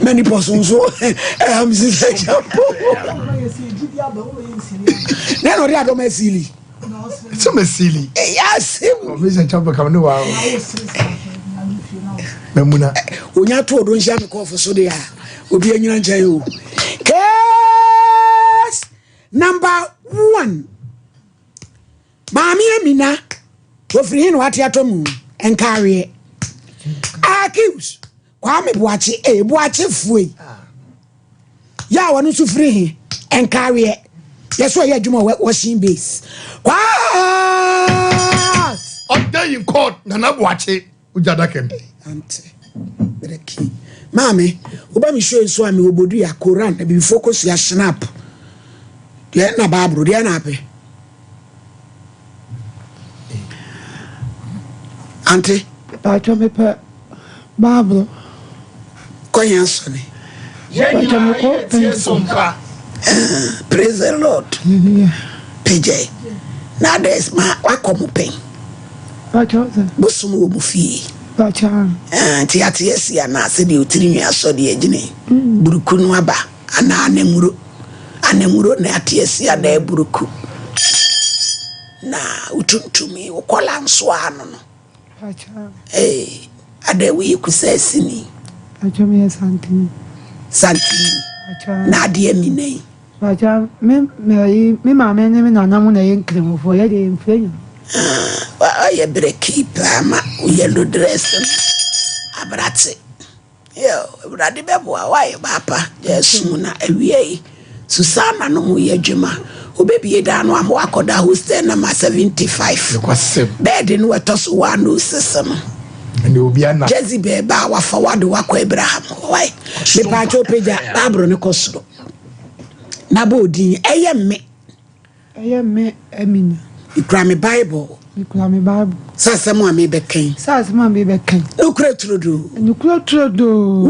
many persons am no they are me silly so me silly yes Vision Chapel come no wow memuna onya to do nsia me call for so dia obi anyina nchen o case number 1 Mami Amina ofri hin wate atomu enkawe accuse Kwame Boachi fue ya wonu su free hin enkawe yeso ye adwuma washing base kwa on day in court Nana Boachi ujadakem ante breki mami oba mi show so ami obodu ya Quran e bi focus ya snap de na Bible de na ape ante Pacho me pa Bible koyan so ni Pacho me ko Sompa praise the Lord PJ now there's my wakomo pen Pacho bosumu wo fi Pacho ti atiesi ana se de otirinwi aso de agine buruku no aba ana anemuro na atiesi ana eburuku na utuntumi ukola nso ano no Pacho ade wi kusasi ni Pacho me santini Pacho na de minei Pacho me mama ne me nana mu na yenkremo fo ye de mfenyo ya breki pama yellow dress abrate yo brade bebo why papa yesu na awie Susana no mu yadwuma obebi da no am wakoda hostel number 75 bed no wetos 106 no and obi ana jezi be ba wa forward wakọ Abraham why me pa cho peja babro ne kosoro na bodin eye me Amina ikra me Bible sasa mo ame beken nukure trodo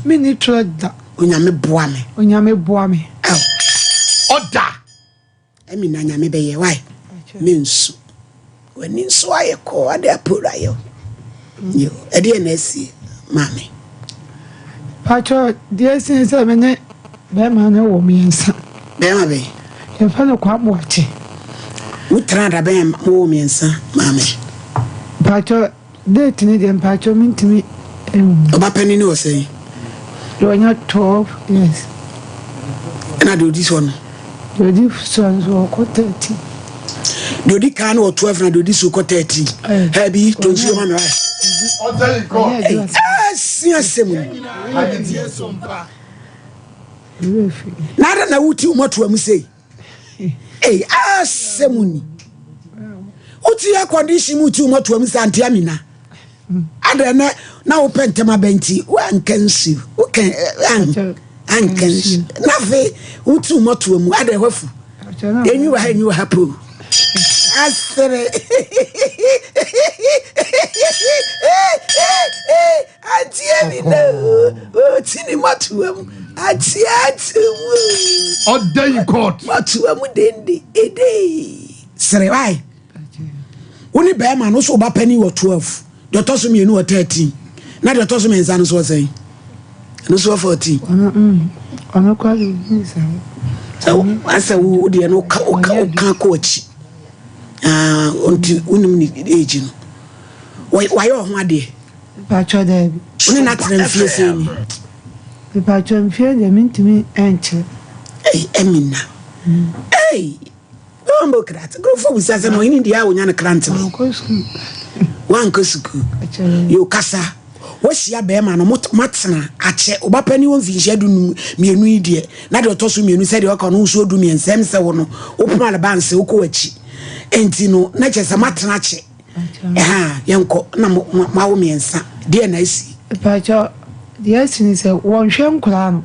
mini tro da onyame boa me oda Amina nyame be ye why mensu wani nso ayeko ade apura yo ede na asi mame Pacho die sin se me be ma na wo miensa be ma be ye fa no kwa boache utrada be mo miensa mame Pacho date ni dem Pacho mintimi oba pani ni o say you are not 12 yes na do this one you did so ko 30 do di kan o 12 na do this ko 30 hebi to nsi ma me right oda ko siasemu nada na wuti umoto am sei asemuni uti ya condition muti umoto am sei anti Amina ada na opentema benti wankansi okay ankansi nafe uti umoto am ada hwafu enyu hapo asere anti Amina tini matuam atiatu oda in court matuam dende ede sere why woni be ma no so ba pani wo 12 de to so mienu wo 13 na de to so menza no so say no so 14 ono kwa ni so asa wo de no ka ko chi onti unim ni age no why o ho ade Pacho de woni na transfer say ni Pacho mfie de mintimi enche Amina Ombo krat go for usasa no ini dia wonya na krant no wan kosuku yo kasa wo hia be ma no matena ache obapani won finhia du mienu idie na de otoso mienu se de oka no so du miensem se wo no opuma albanse wo ko achi enti no na chesa matena ache yenko na mawo miensa de na isi Pacho de asini se won hwe nkura no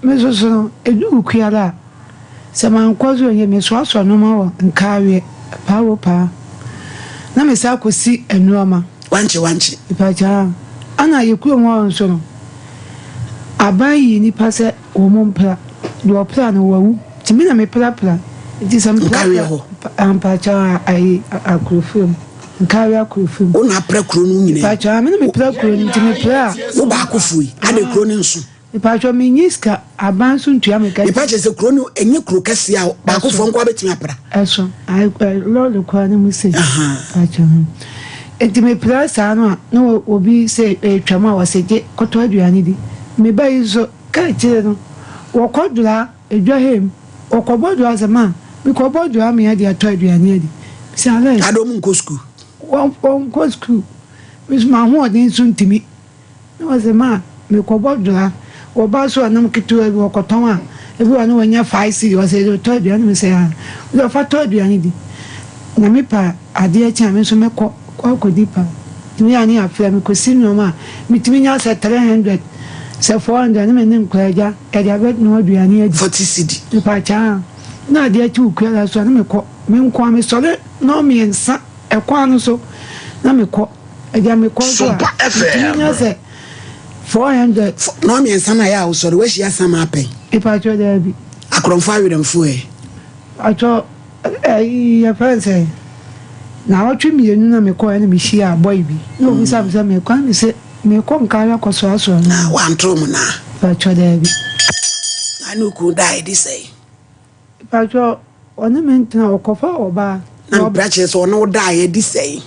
mesoso no edu kuara se man kwazo ye mesoaso no ma wo nkawe pawo pa na me sa kosi enuama wanche Pacho ana yekuo mo nso no abayi ni pase wo mompra do plan wo timi na me plapla it is am nkawe ho Pacho ai akrofum nkawe akofum ona pra kro no nyine pacho me no me pra kro nti me pra wo ba akofui ade kro ne nso pacho me nyiska abanso ntua me ka pacho se kro no enye kro kase a ba akofo nko abetimi apra eso ai lolo kwa ne mu se pacho enti me pra sa no no obi se twama waseje koto aduane di me ba izo ka kire no wo kodura edwahem wo kobodura zama me kobodura me ade ato aduane adi sale adom nko school on go school mis ma ho den so ntimi no zama me kobodura wo ba so anam kitu e wo koton a ebi wa no wanya 5 cedi wo se to aduane me se ha wo fa to aduane di na me pa ade a cha me so me ko dipa timi ani afia me ko sinu ma me timi nya se 300 se 400 na me nim kwaja e dia bet no aduane adi 40 cedi me pa cha na ade a chu kwala so na me ko me nko me sole no me ensa e kwa no so na me ko e dia me ko so timi nya se 400 no me ensa na ya wo sore we hia sama apen e pa cho da bi akronfa weremfo e acho ya fanse na otu mienu na me ko na me hia boy bi no bi sam me kwa me se me ko nka ko so aso na wa ntrom na pa cho da bi anu ku dai di say pa cho ona me ntina okofa oba na brache so no dai di say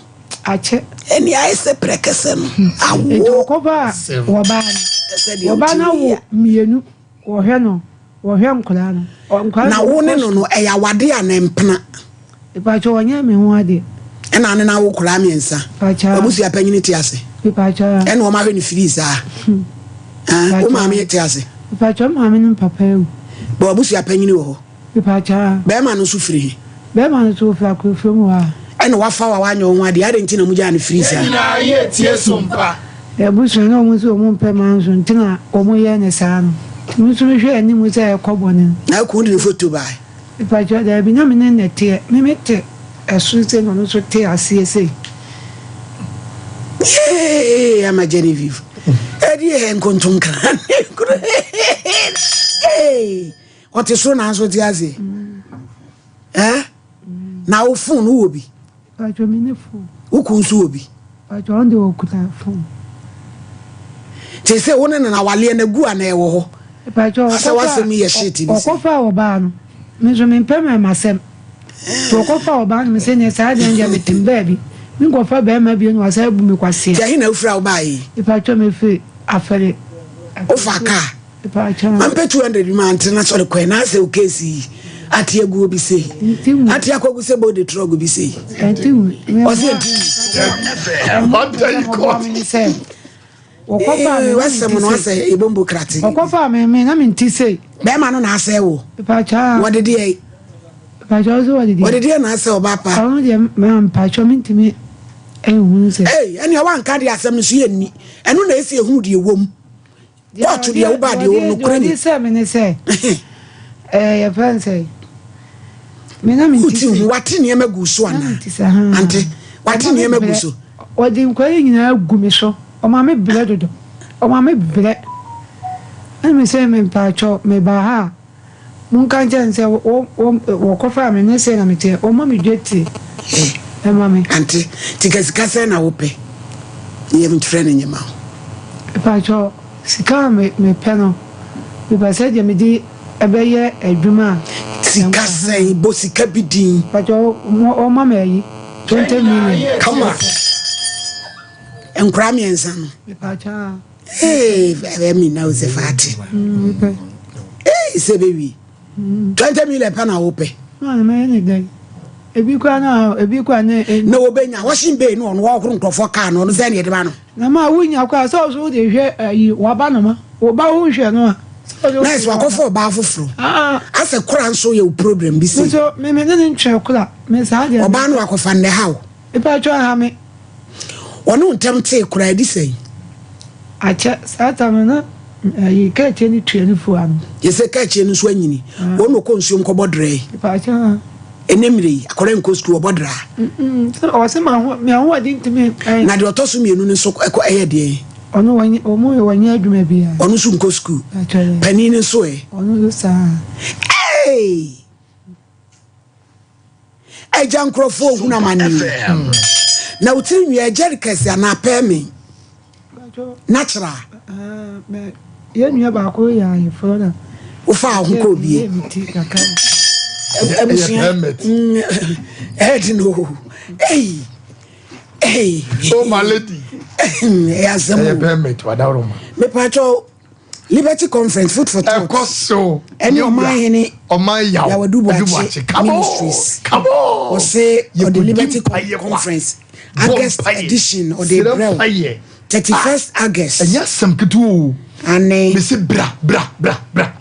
ache eni ai se prekese no awo e to okofa oba na wo mienu wo hwe no wo hwe nkula no na wo ne no e ya wade a na mpena e pa cho wonya me ho ade ena ne na wo kura miensa abusu apanyini ti ase pa cho ena o ma hwe ni freeze o ma me ti ase pa cho ma me no papa e bo abusu apanyini wo ho pa cho be ma no su firi be ma no su fra ko from wa ena wa fa wa wanyo ho ade ade ntina mu ja ne freeze na ye tie sompa abusu no mu so mu pe ma nso ntina o mu ye ne sa no mu so hwe ani mu se ekobo ne na ko ndi photo bai pa cho da bi na me ne te me mete asunse no so te asiese ama Genevieve edi he nkonton kan what is so na so ti ase na wo phone wo bi pa cho me ne phone wo kun so obi pa cho onde wo kuta phone te se wona na wale na gu ana e wo ho pa cho asa wase mi ye shit bi ko fa wo ba no me so me pema masem to ko fa wo ba no me se ne sa de nja metim baby mi ko fa ba ma bi no asa bu mi kwase ya hina ufra wo ba yi pa cho me fe afere o fa ka pa cho man pe 200 man na so le ko na se o kesi ati egu obi se ati akogu se body drug bi se o se Monday court wasem no ase ibombo krati okofa me na minti sei be ma no na ase wo pa cha what did he what did he na ase oba pa onu de me pa cho minti me ehun se eni o wan ka de asem so ye ni enu na esi ehun de ewom what to de wo ba de wo no kura ni se me ne se ya fanse me na minti wati ne magu so ana ante wati ne magu so odi nkwari nyina gu me so o ma me ble dodo o ma me ble ani me se me pa cho me ba ha mun kan jen se wo ko fa me ne se na me te o ma me dweti e ma me ante tikasika se na wo pe ye me training nyama pa cho sika me pe no me ba se je me di ebeye adwuma sika se bo sika bidin pa cho o ma me yi 20 million come on enkra miensa no pa cha me na o se fati se bewi 20 million pa na wo pe na me ni dai ebi kwa na na wo benya wo shin be no wo horo ntofo ka no ze ne de ba no na ma wunya kwa so de hwe yi wa ba no ma wo ba hu hwe no nice wa kofo ba foforo ase kura nso ye problem bi se so me ne ntwe kura me sa de oba no akofa ne hawo e pa cho ha me onu ntem te kura di sei acha sata me na yi ka che ni tue ni fu anu ye se ka che ni so anyini onu ko nsuo nko bodre e pa cha enemri akore nko school bodra o se ma ho me ho adi ntimi na de otoso mienu ni so ko eye de onu wani o mu wani adwuma bia onu su nko school pani ni so onu sa eja nkrofo ohuna mani na utiri nwe jerikes ya na pay me natural ye nwe ba ko ya ye froda ufa ahunko bi no hey oh my lady permit wadaroma me pacho Liberty Conference food for thought so any omahene omaya ya wadubachi ministries come on or say the Liberty Conference August edition or the 31st August and yes some kitu and me say bra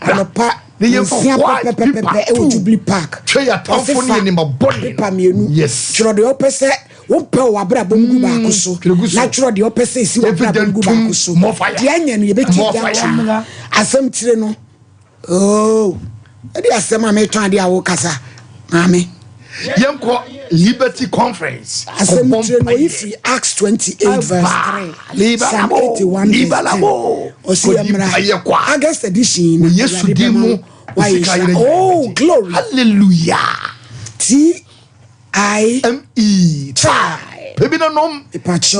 anopa the Jubilee Park yes chiro de opese wopɛ wa bra bongu ba kuso natural de opese si wa bra bongu ba kuso de anya no ye beti ya asem tire no oh e de asem a me twan de awo kasa mame yemko Liberty Conference asem tire no if Acts 28 verse 3 Psalm 81 o si amra August edition yesu di mu oh glory hallelujah TIME try baby no nom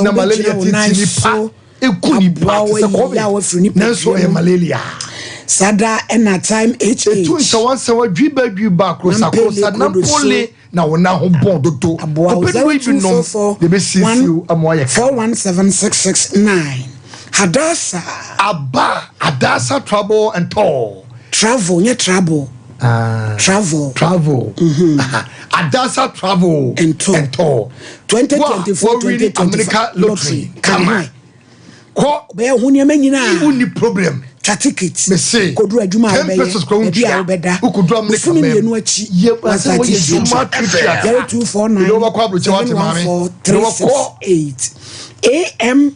na malaria titini pa ekuni pa se covid nanso e malaria sada ena time HH etu nsa wansa wadwiba krosa na pole na wona ho bon dodo open we bi nom de be sifu amoya 4176669 Hadassa trouble and toll travel nya trouble travel Hadassa travel and tour 2024 America lottery come ko be hunia manyina uni problem cha ticket me say kodru adwuma be be a obeda ukodru America menu achi ye wasa wo smart trip 0249 AM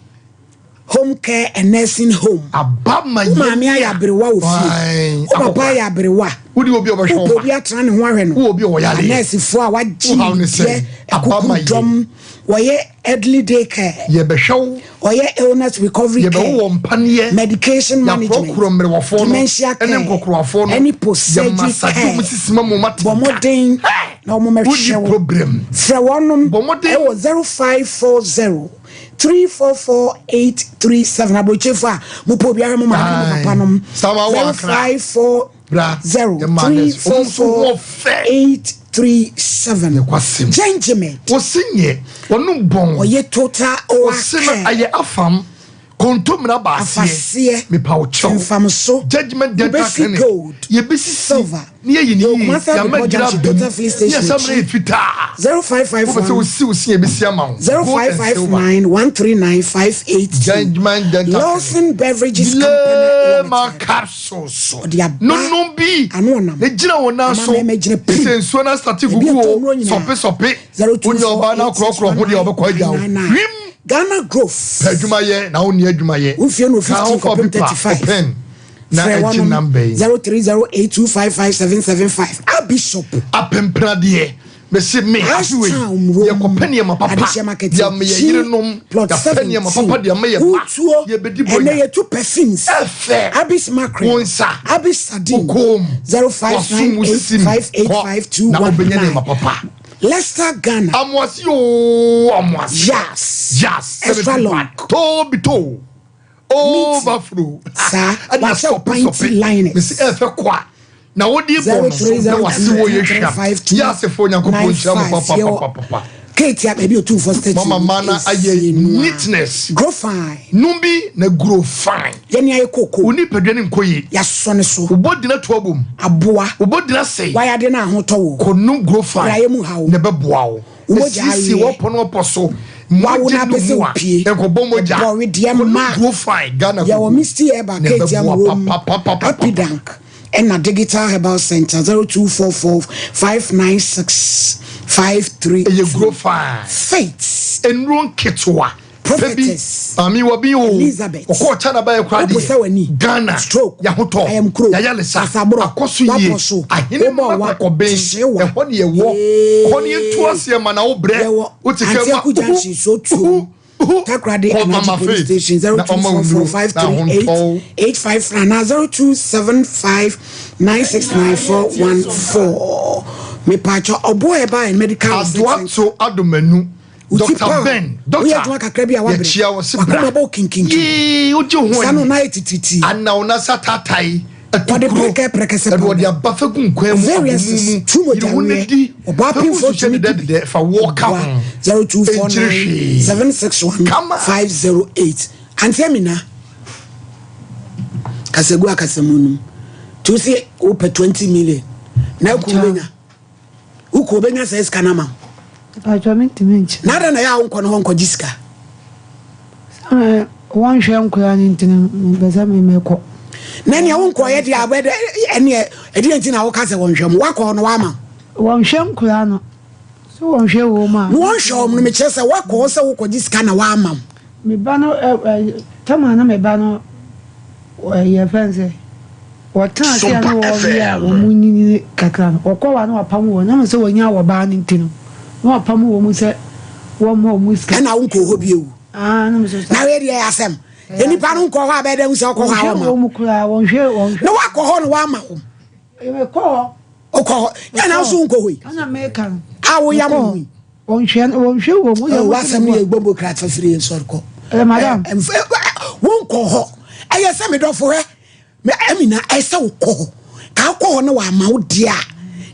home care and nursing home abama mama ya brewa ofi o papa ya brewa wodi obi obehwe obi atra ne ho ahwe no wo obi oyale nurse fo a waji abama drum woye elderly day care ye behwe woye illness recovery care ye be wo mpane medication management dementia care any post-surgery care bomodin na omo mehwe problem fra wonom e wo 0540 344-837 abochefa mupo biara mo ma papa nom 0540-344-837 Benjamin wosinye wonu bon oye total o asema aye afam kontomna basie me pa o cho famso judgment dental gold ye bisi silver ni ye ni ya magira total free station 0555 ye bisi ama 0559-139-58 judgment dental Lawson Beverages Company ma capsules no bi e gira wona so senso na start gugu sope onye oba na krokro ho de obekwa gyawo Ghana Growth adwuma ye na woni adwuma ye ufie no 15.35 na echi number 0308255775 a bishop apempra de me se me azuwe ye kopane ma papa ya me yire nom ya pene ma papa de ma ye ba ye bedi boya ene ye two perfumes abis mackerel wonsa abis sardine 0598585219 na obenye ma papa Leicester Ghana amwasi yes extra long to overflow and so pinty line miss efe kwa na wodi bo na wasi wo ye hwa ya se fo nyankopon chia mo papa Kate ya baby o 2 for stage mama mana aye neatness grow fine numbi na grow fine yani aye koko oni pedwane nkoyi ya so ne so ubodina to abom aboa ubodina sei why de na ahoto wo konum grow fine ne beboa wo si wo pono oposo wawo na pese opie ekobomoja grow fine Ghana ya wo misti eba Kate ya mo happy dank and a digital herbal center 0244-596-53 you grow fine faith and run ketwa prophetess ami wabi o Elizabeth oko chana ba ekwa de Ghana stroke ya hoto ya yalesa akoso ye ahene ma kobe ehwo ne yewo honi entuase ma na wo bre wo tike ma Takrade Energy Police Station 0244-53859 0275969414 me pacho obo eba in medical adwa so adomanu Dr. Ben, Doctor. We are to kakra bi a wabre. Chia wo se bra. Akoma kinkin. Ye, oje ho. Sano na etititi. Ana ona satatai. What preke se. What the abafa kun kwem. Various too much. Obapin for to for walk out. 0249 761 508. Antemina. Kasegu akasemunu. To say open 20 million. Now Ukubenya says Kanama. I don't mention. Nada na ya unko no honko jiska. One sham kran intin bezame meko. Nani ya unko ye dia abede ene e di ntin na wo ka se won hwam wakọ no wama. Won hwam kran no. So won hwe wo ma. Won hwam no me kire se wakọ se wo ko jiska na wama. Me ba no tama na me ba no ye fanse. Wata ase na wo ya wo munini kakra no. Okwa na wapam wo na me se wonya wo ba ni ntino. No apam wo mu se wo mo muska na unko ho biewu na me so na we dia asem eni pa no unko ho abeda mu se okọ ha wo ma wo mu kura won hwe na wakọ ho no wa ma ho e ko okọ ya na so unko ho yi ana me kan awo ya mo won hwe wo mu ya wa asem ye gbogbo kra fa firi ensorko madam won ko ho eye se me do fo he me amina eye se wo ko ka ko ho no wa ma wo dia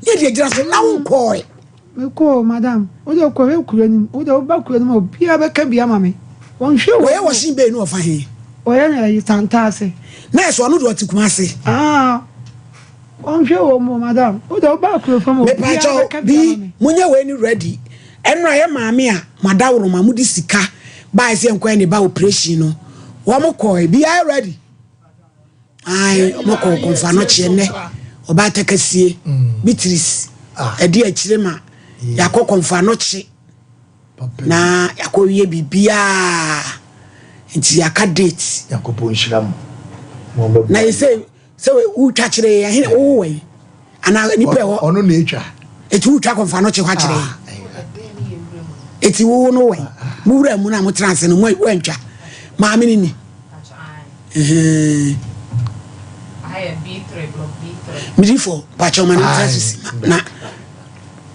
ne dia gira so na won ko e Meko madam o de ko we kuranim o de ba kuranim obi abeka bia mame won hwe we wo shin be no fa he o ya na yi santase na eso no do otikuma ase won hwe wo mo madam o de ba kurafam obi abeka bia mame munye we ni ready enra ye maame a madawro ma mudi sika ba ise enko ni ba operation no wo mo ko e bia ready ai mo ko konfa no che ne o ba takasie bitris edi akire ma yakọ konfa no che na yakọ wie bibia nti yaka date yakopo nhyiram na yese se we utwa kire ya he o we ana nipa ho ono na etwa eti utwa konfa no che kwa kire eti wo no we muwura mu na mo trans no mo wantwa ma me ni I B3 block B3 midifo pacho man trans na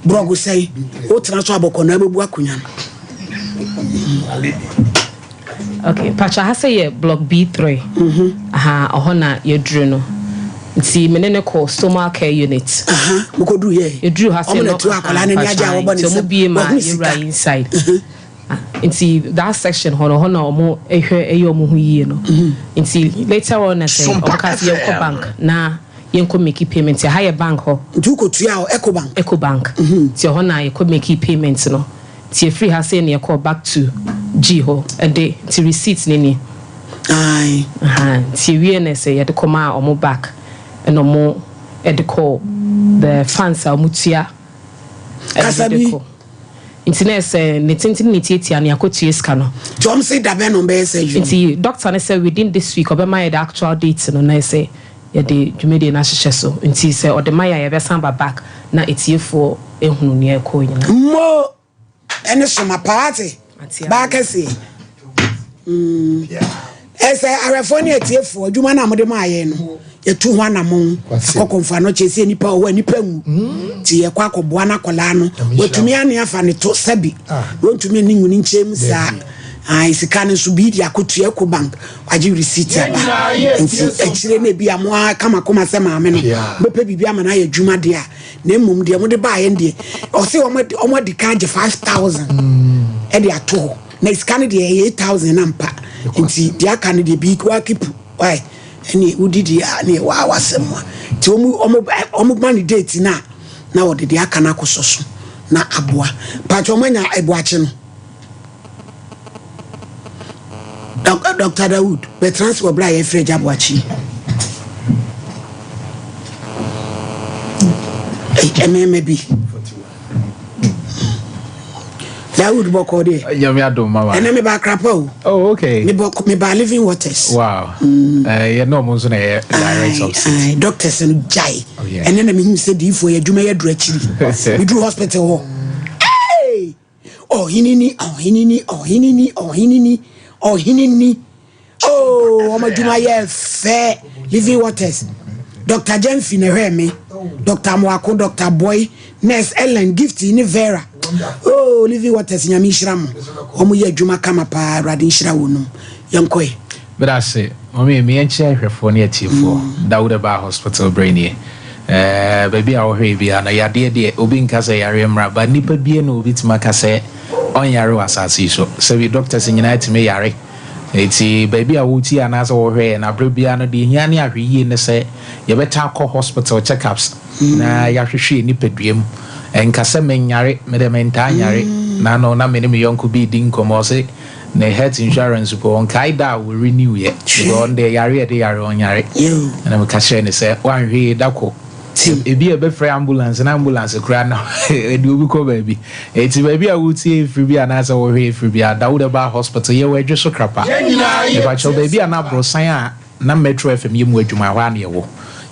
Brogo say, o transfer aboko na bebu akunya. Okay, Pacha ha say ye block B3. Aha, oho na ye dru no. Nti menene call Sompa care unit. Aha, mko du ye. Ye dru ha say no. Tu akola na aja wo boni. So mo bie ma ye right inside. Nti that section ho na omo ehwe eyo mo hu yie no. Nti later on na say oka say ye bank na yenko make payment ya higher bank ho ntu ko tua eco bank ti ho na ye ko make payment no ti free ha say na ye call back to G ho and ti receipt ni ai ti we na say ye de koma omo back and omo e de call the funds amutia kasabi internet say ne tintin ni tiatia na yakotua ska no ti om say da be no be say you nti doctor na say within this week obema the actual date no na say the jumede na hyehyɛ so nti sɛ ɔde maya yɛ bɛsan ba back na etiefo ehunu ne ɛkɔ nyina mo ɛne soma party ba kɛse ɛsɛ arefo ne etiefo adwuma na mode ma ayɛ no yɛtu ho anamon akɔkɔmfa no kyɛsɛ nipa ɔwɔ nipa ngu ti yɛ kɔ akɔboa na kɔla no wɔtumi ane afa ne to sabi wɔntumi ne ngu ne nkyɛm saa sika so bi di akotua eco bank kwaji receipt aba nti ekire na bi amoa kama koma se maame no bepe bibia ma na ya dwuma de a na emum de mo de ba ye de o se omo de ka je 5000 e de ato na sika ne de 8000 na mpa nti de aka ne de bi kwa keep why eni udidi ne wa wasem ti omo ba ne date na o de aka na kososo na aboa pa cho manya ebuache no Dr. Dawood, be transfer bra ye free Jabuachi. Maybe. Dawood boko de. Yami adom mama. And me ba krapo. Oh, okay. Me ba living waters. Wow. You know mo so na direct subsidy. Doctors and jai. Oh, yeah. And then me say di for ye dwuma ye dru akiri. We do hospital ho. Hey! Oh hinini. Oh, Omaduma ye fair living waters. Dr. Jemfi ne me. Dr. Mwako, Dr. Boy, Nurse Ellen, Gift in Vera. Oh, living waters nyame hyiram. Omo ye adwuma kama pa rade hyira wonum. Yankoe. But I say, me and chair for near Tifo, Dauda Hospital Brainy. Baby, our baby, and I dear Obin Casa Yariamra, but Nipper be no bit Macase on Yaro Assassi. So we doctors in United me Yari. It's baby, I would see an as over here, and I brebiano the Yania in the say, you better call hospital checkups. Na Yashi Nipper dream, and Casamen Yari, Medamenta Yari, Nano, na many young could be Dinko Mose. The health insurance on Kaida will renew yet. On the Yari, they are on Yari. And I'm catching say, one here, Dako. It be a bit for ambulance and ambulance a crown. It will go, baby. It's baby, I would see if we be an answer over here if we be a Dauda Hospital. You were just so crap. If your baby and Abro Saya, no metro FM, you were to my 1 year.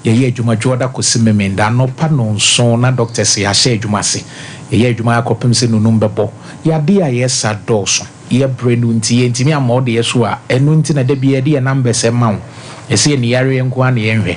Ye Juma Jorda could see me, and no panon, so na doctor say, I say, Jumasi. Ye Juma copim no number bo. Ya dear, yes, a Dawson. Ye brain unti and Timia more dear swa, and untin a debiadi and numbers a mount. You see in the area and one envy.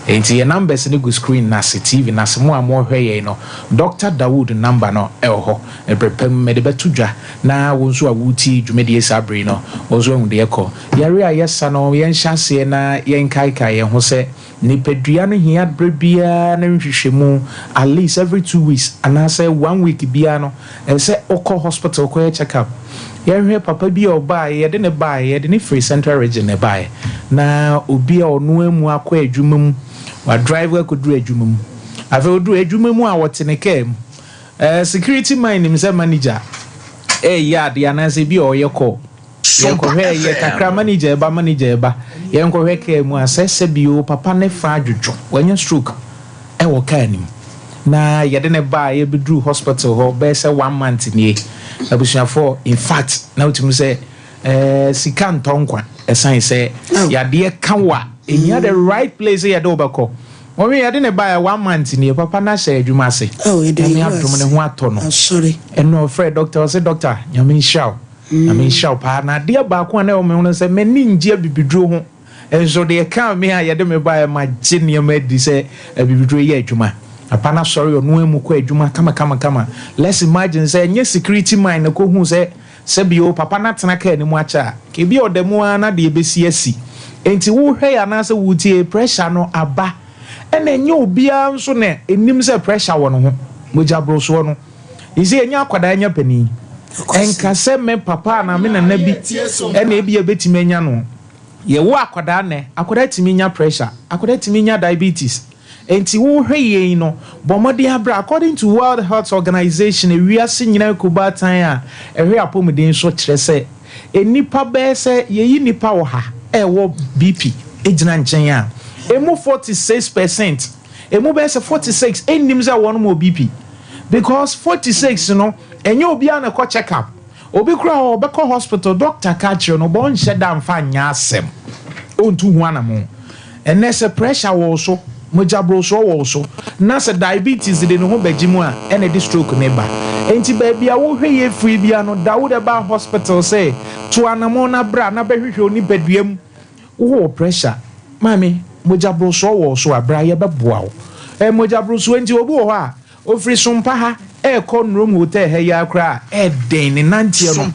Ain't your numbers in the good screen, Nasi TV, Nasi more hey, no. Dr. Dawood number no, elho, and prepare medibetuja. Now, also a wooty, Jumedia Sabrino, was wrong the echo. Yaria, yes, no, yen chassis na yen kaikai, and Jose, Nipedriano, he had brebia and shimu at least every 2 weeks, and I say 1 week biano, and say Oko Hospital, queer check up. Here, Papa be or buy, ye didn't buy, ye didn't free central region buy. Now, Ubi or Nuemua que jumum, or driver could do a jumum. I will do a jumum what's in a came. Security mine himself manager. Yeah, the Anasi be or your call. Yanko here, yet a cram manager, ba manager, ba. Yanko here came one says, Sebio, Papa ne fajujo, when you stroke. I will can him. Now, you didn't buy a bedroom hospital or best 1 month in ye. I wish for, in fact, now to me say, Sikan Tonkwa, a sign say, ya dear Kawa, in you the right place here at Obako. When we didn't buy a 1 month in ye, Papa Nasha, you must say, oh, you didn't have to money one ton. I'm sorry. And no afraid, doctor, say, doctor, you mean shall. I mean, shall partner, dear Bakwan, and say, many dear be drew. And so they account me, I didn't buy my genius made this a be ye, Juma. Apana sorry or no mukwe juma kama. Let's imagine say nye security mine na ko hu say sebio papa na tena ka ni mu acha ke bi o demu na de besi asi enti wo hwe ya na say wutie pressure no aba ena enye obia nso ne enim say pressure wo no ho moja bro so no isi enye akwada anya pani enka se me papa na me na bi ena e bi ebetime nya no ye wo akwada ne akwada timi nya pressure akwada timi nya diabetes. Enti wo hwe ye no bomode abra according to World Health Organization we are seeing na kubatan a ehwe apomuden so kire se enipa be se ye nipa wo ha wo BP ejina nchen a emu 46% emu be se 46 enim za won mo BP because 46 no enye obi an ko check up obi kura obekọ hospital doctor ka kire no bon hye da mfa nya asem ontu hu anamo enese pressure wo so mojabro so wo so na se diabetes de no ho bagimu a ene di stroke ne ba enti ba bia wo hwe ye free bia no Dauda ba hospital say to anamo na bra na behwehwe oni baduam wo pressure mami mojabro so wo so abra ye beboa wo mojabro so enti obi wo ho a ofri Sompa ha ko nrom hotel he ya kra den ne nantie no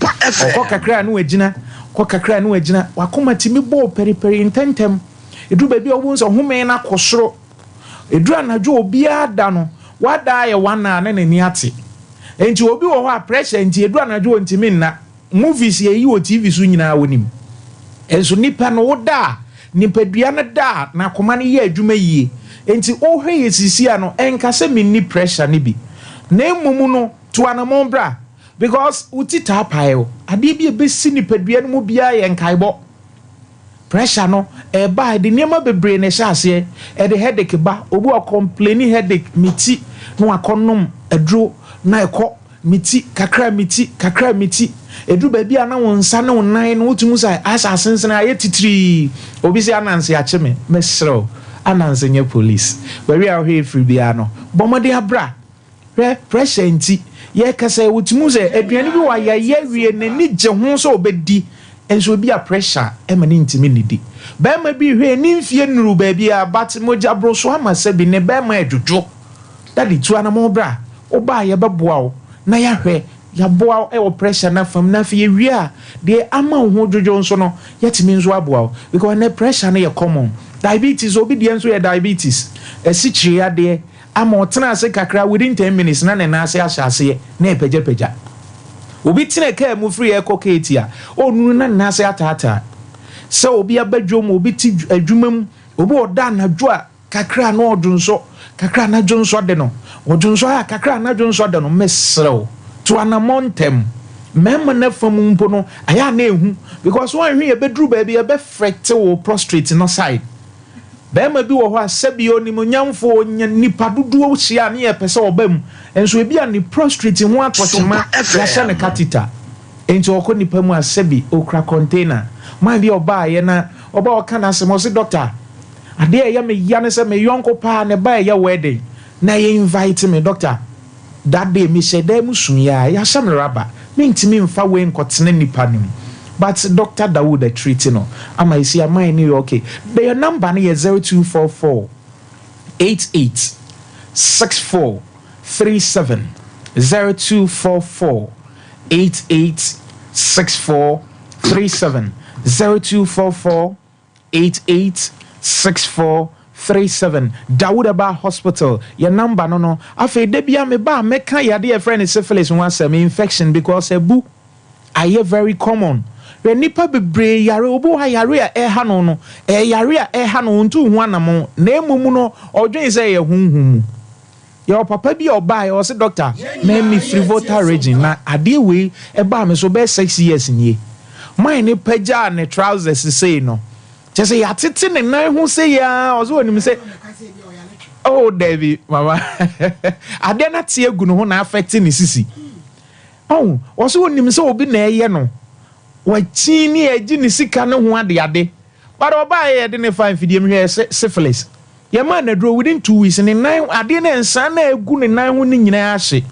ko kakra no agina wakoma timi bo periperi intentem edu ba bia wo so home na kosoro edu anadwo obi ada no wada ye wana na nani ate enti obi wo ho a pressure enti edu anadwo ntimi nna movies ye yi o TV so nyina wonim enso nipa no woda nipadua na da na akoma ne ye adwuma yie enti o hwe ye sisi ano enka se minni pressure ne bi na emumu no to anamon bra because utita pae ade bi ebesi nipadua no mu bia ye nkaibọ pressure no ba de niema bebre na hyase de headache ba obu a complaining headache miti no akonom adro na ekọ miti kakra miti edu ba bia na wonsa na wonan no wotumu sai asa sensena aye titiri obi se ananse a cheme mesro ananse nye police we are here free bia no bomode abra pressure nti ye kasa wotumu se aduane bi wa ye wie na ni je ho so obedi enso bi a pressure emani ntimi nidi ba ma bi hwe ni mfie nuru ba bia but moja bro so ama se bi ne ba ma adwodwo that the two anamo bra oba ye beboa wo na yahwe yaboa e pressure na fam na fe yewia de ama ho dwojo nso no yetimi nso aboa because na pressure na ye common diabetes obedience we diabetes esichiri ade ama otena ase kakra within 10 minutes na na ase ahase na epeja obi tena ka mu free e koketi a onu na ase atata se obi abadwo mu obi ti adwumam obi oda na dwo a kakra na odunso kakra na dwonso de no odunso a kakra na dwonso de no mesrew to anamontem mema na famu mpo no aya na ehu because one hwe e bedru ba bi e be fracte wo prostrate no side bema bi wo ho asabi oni monyamfo nya nipa dudu hia na ye pese obam enso ebi a ni prostrate ho atotema ya hye ne catheter enti okọ nipa mu asabi okra container man bi oba ye na oba oka na se mo se doctor ade ya me ya ne se me yonko pa ne ba ya wedding na ye invite me doctor that day me said dem sun ya sham raba me ntimi mfa we nkotene nipa nim but Dr. Dawood treating no am I see am I new okay the number na 0244 88 64 37 0244 88 64 37 0244 88 64 37 Dawood Hospital your number no afi de bia me ba meka yade e friend syphilis one some infection because ebu aye very common when nipa bebre yare obo ha yare a ha no yare a ha no ntu hu anam na emumu no odwen say ye hunhum your papa bi oba o say doctor me frivota region na ade we e ba me so be 6 years nie mine ni paja ne trousers say no just say atete ne nan hu say ya ozo onim say oh David mama ade na tie gu no ho na affect ni sisi oh ozo onim say obi na eye no wachi ni eji ni sika no ho ade but oba ye de ne fine fidie me syphilis ye man na draw within 2 weeks ni nan ade na nsa na egu ni nan ho ni nyina ahye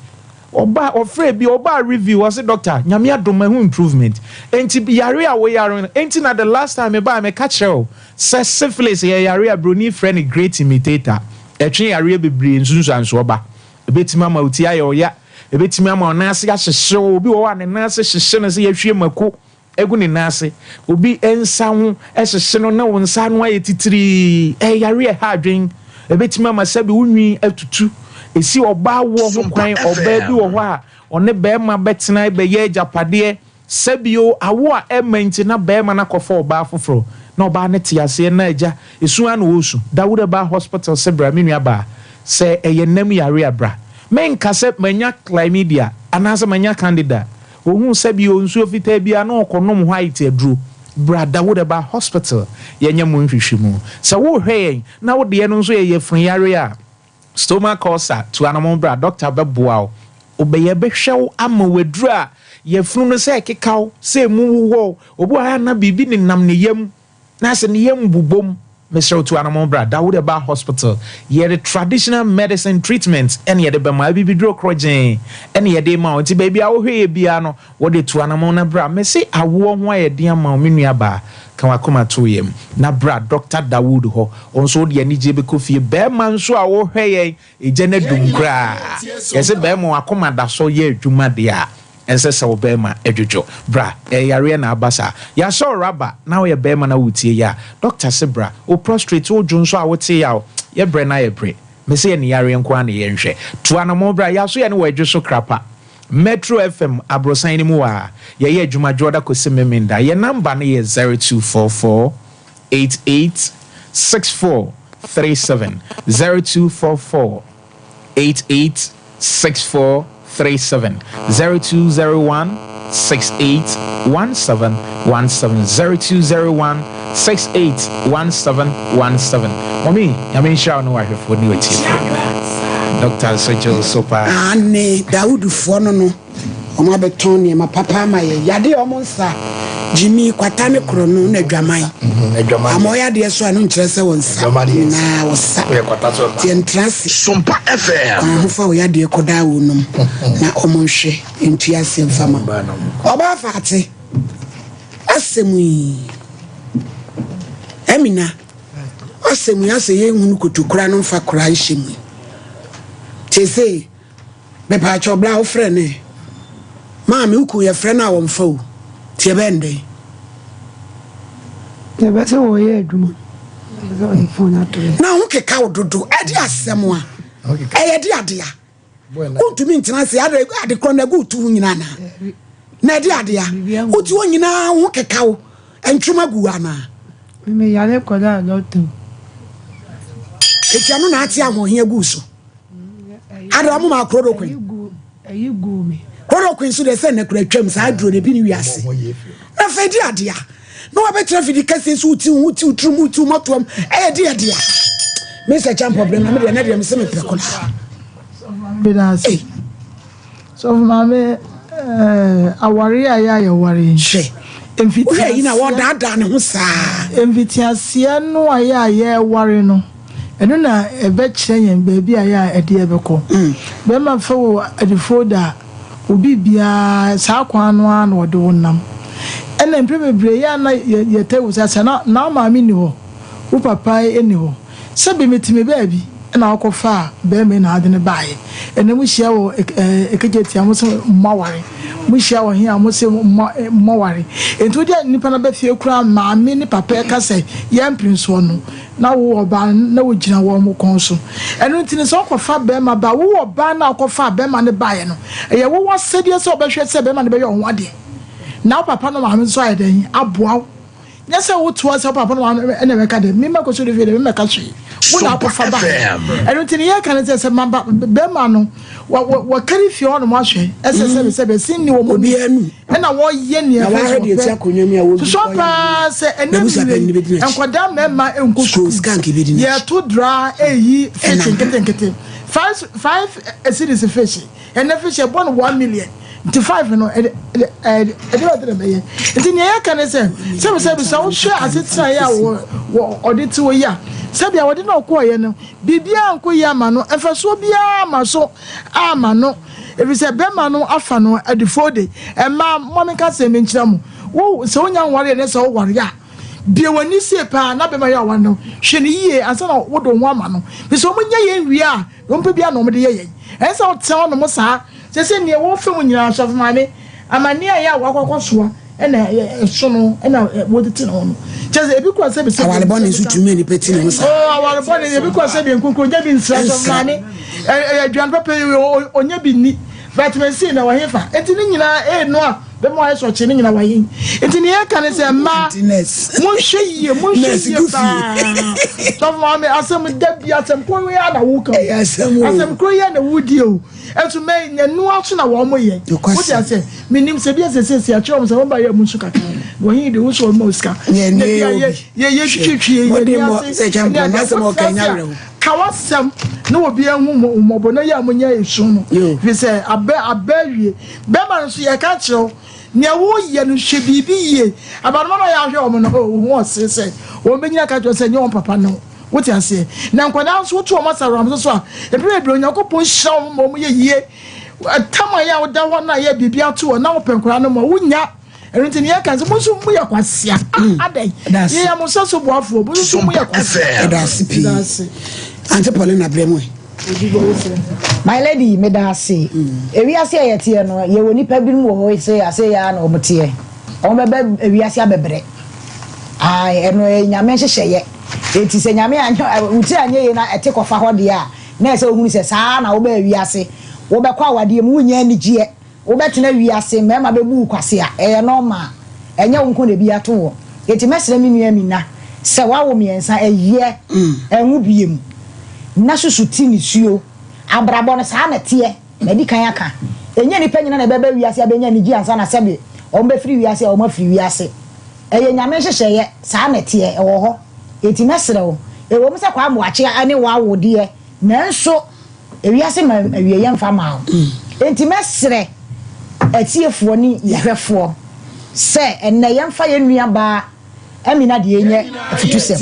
oba ofre bi oba review was doctor nyame adoma hu improvement enti bi yare a we yare enti na the last time me ba me catch her say syphilis ye yare a broni friend great imitator etwe yare bebre nsunsu oba ebetima ma uti aye oya ebetima ma onase ahyehye obi wo ane nase hyehye no se yehwie mako egu ni nase obi ensa ho ehyehye no na wonsa no aye titiri yare ha adwen ebetima ma sabi unwi atutu esi oba wo ho kwan oba bi wo ho a one be ma betena be ye japade sabio awo a ementi na be ma na kofo oba foforo na oba ne tiase na aja esu an wo su Dawood Hospital sebra menua ba se eye nam yare abra men kase manya chlamydia anase manya candida ohun sabio nsu ofita bia na okonom white adru bra Dawood Hospital yenya mu nhwehwemu se wo hwe na wo de no nso ye fun yare a stomach ulcer to animal bra doctor beboa obeye behwew ama wadura ye funu no se kekaw se mu wo obo ha na bibi ni nam ne yam na se ne yam bubom Mr. to animal bra Dawood Hospital ye the traditional medicine treatment and ye the bema bibi dro krogen and ye de ma onti baby a wo hwe bia no wo de to animal na bra me se awo ho aye de ama menua ba kan wakoma to yem na bra Dr. Dawood ho onso de ani je be kofie be man so a wo hwe ye eje na dumkra yese be mo akoma da so ye adwuma de a ense se wo be ma edwodwo bra yare na abasa ya so raba na wo ye be ma na wutie ya doctor se bra o prostrate o dwonso a wote ya ye bre na ye bre me se ye ne yare nko an ye nhwe to anamo bra ya so ye ne wadwo so krapa Metro FM abrosan ni mu wa ye ye adwuma joda ko se memenda ye number na ye 0244 88 64 37 0244 88 64 37 0201 68 17 17 0201 68 17 17 Mommy, I sure no I have for new Dr. Sojo Sopa ane Dawood fo no oma beton ne ma papa ma ye yade omonsa Jimmy kwatane krono na dwaman amoya de so anu nkire se wonsa na wosa ti entrance Sompa FM ho fa wo yade koda wonum na omonhwe entuase mfama oba faate asemu Emina asemu ase ye hunu kotokura no fa kura nhemu tese be pa cho bla wo frɛ ne ma me uku ye frɛ na wo mfa o tie bende ne be se wo ye adwuma na ho keka wo dodo ade asɛm a ɛyɛ de adea wontumi ntina se ade kro na gu tu nyina na ade adea wotu wo nyina ho keka wo entwuma gu ana me yale koda lotu etia no na ati ahohia gu so ada mo ma krodo kwen ayi gu me krodo kwen so de se na kura twam sa adro de bi ni wiase na fa di adea no wa betra fidi kase so uti utrum motom de adea me se jam problem na me de na de me se me prekola bidas so mama awari aya wari she emfiti yi na wo da ne ho saa emfiti asia no aya wari no eno na ebe kyenyen baby aya ede ebeko be ma fa wo adifoda obi bia saa kwan no an wo de wonam ena emprebebre ya na yetewu sa na ma mi ni ho wo papa eni ho sabe metime baabi na akofa be me na ade ne bae ena mu hia wo ekejetia mo so maware mu hia wo hia mo se maware ento dia nipa na be fie kura ma me ni papa ka se ya mprinso no na wo oba na wo gina wo mo kon so eno ntine so akofa be ma ba wo oba na akofa be ma ne bae no ye wo wasedie se obehwe se be ma ne be yo ho ade na papa no ma me so ayeden aboa nyese wo to ase papa no na me ka de me ma ko so de vie de me ka so wo na akofa ba eno ntine ye kan se ma be ma no wa kari fi on mo ahwe ese be sin ni wo mo obi anu na wo ye ni e na wa de ti akonnwa mi a wo so pa se enemi enkoda mema enkoku ye to dra eyi fish nkete 5 series fish and fish born 1 million to 5 no e de be nti ne ya kan se so wo hwe asetra ya wo oditi wo ya sabia wode na okoye no bibia nko ya ma no efeso bia ma so ama no efise be ma no afa no adifode ma momika se me nkyira mu wo se onya nware ne se wo ware ya bia wani se pa na be ma ya wano hwe ne yie ansa na wo do ho ama no bi so mo nya ye nwie a wo mpa bia no mo de ye ensa wo te no mo sa se ne wo fe mo nyina so ma me amani ya wa kwakwasoa ena so no ena wo de te no no cheze ebi kwa se be se awale bone nsu tumi ni peti ni musa awale bone ebi kwa se be nkunkun nya bi nsra so mane aduan papa onya bi ni vitamin C na wa hefa enti ni nyina no a be mo aso che ni nyina wa yin enti ni e kan se ma mo hweye pa so ma me asem dabi asem ko we ya na wo kan asem ko ya na wudi o etu me nyanu aso na wo mo ye wo ti ase minim se bi se a chom se wo ba ya mu su kaka wo yin de wo so mo ska ye twitwi ye ni ase se champion na se mo kan nya rewo kawasem no obi ehu mo na ya munya esu no fi se abawie be ma nso ye ka kiro ne wo ye no hwe bibi ye abanoma no ya hwe o mo no ho se wo benyina ka kiro se nye won papa no wote ase na nkwada nso to o masaram so a ebere onyakopon hira mo ye yie tama ya oda ho na ye bibi ato na wo penkora no mo wunya erinti ne kan se mo so mu ya kwasia adai ye ya mo so boafo bo so mu ya kwasia dasi Auntie Paulina Bremo. My lady, me da say. Ewi ase ayete no, ye woni pa bi mu wo say ase ya na omote. O me ba ewi ase abebre. Ai eno nyame hyehyeye. Enti se nyame anyo uti anye ye na ete kofa ho de a. Na ese ohunu se saa na wo ba ewi ase. Wo be kwa awade mu nya anigye. Wo betena wi ase mema be bu kwase a. Eye normal. Enye wo nko na bi ato wo. Enti mesere mi nua mi na. Se wa wo miensa eye. Enwu biem. Na susuti ni suo abrabo no saa na tie na di kan aka enye ni panyina na beba wiase abenya ni gi ansa na sebe o mbe free wiase o ma free wiase eye nyame hyehyeye saa na tie e wo ho eti mesere wo e wo mse kwa moache ane wa wode nanso e wiase ma awie ye mfa ma enti mesere atiefo ni yehwefo se enne ye mfa ye nua ba Amina de enye afutusem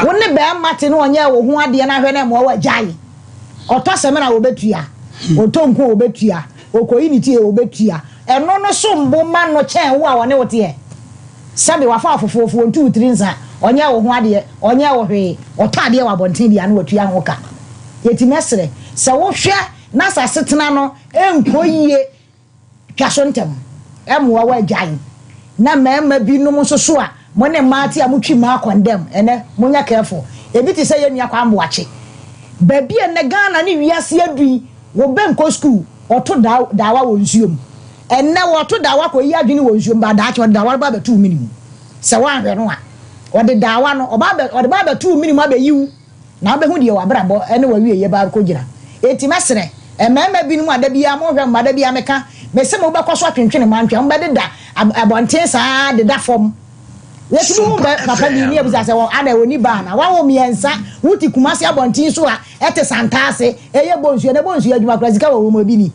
wonne be mate no onye wo hu ade na hwe na mo wa jai otosem na wo betua otonko wo betua okoyiniti wo betua eno no so mbo ma no chen wo a wone wote e sabe wa fa afofofo 2 3 nsa onye wo hu ade onye wo hwe otade wa bonten dia na watua ho ka yeti mesre se wo hwe na sa setena no enko yie twaso ntem emwa wa gyan na mema binom so so a mo ne maati a mutwi ma condemn ene munya careful ebi ti say yenia kwa amboache baby ene Ghana ne wiase adui wo benko school oto dawa wo nsuom ene wo to dawa ko yi adwini wo nsuom ba daache wo dawa ba betu minimum se wan hwe no a wo de dawa no oba ba betu minimum abeyiwu na obehu de wa brabo ene wa wie ye ba ko gira eti mesere emema binom ada bia mo hwe mada bia meka mese mo ba kwaso atwentwene mantwa mo ba de da abonten saa de da fom yetu mu papa bi ni ebuza se wo ada woni ba na wa wo miensa wuti kumase abontin so a ete santase eye bonsu na bonsu adwuma kra sika wo mo bi ni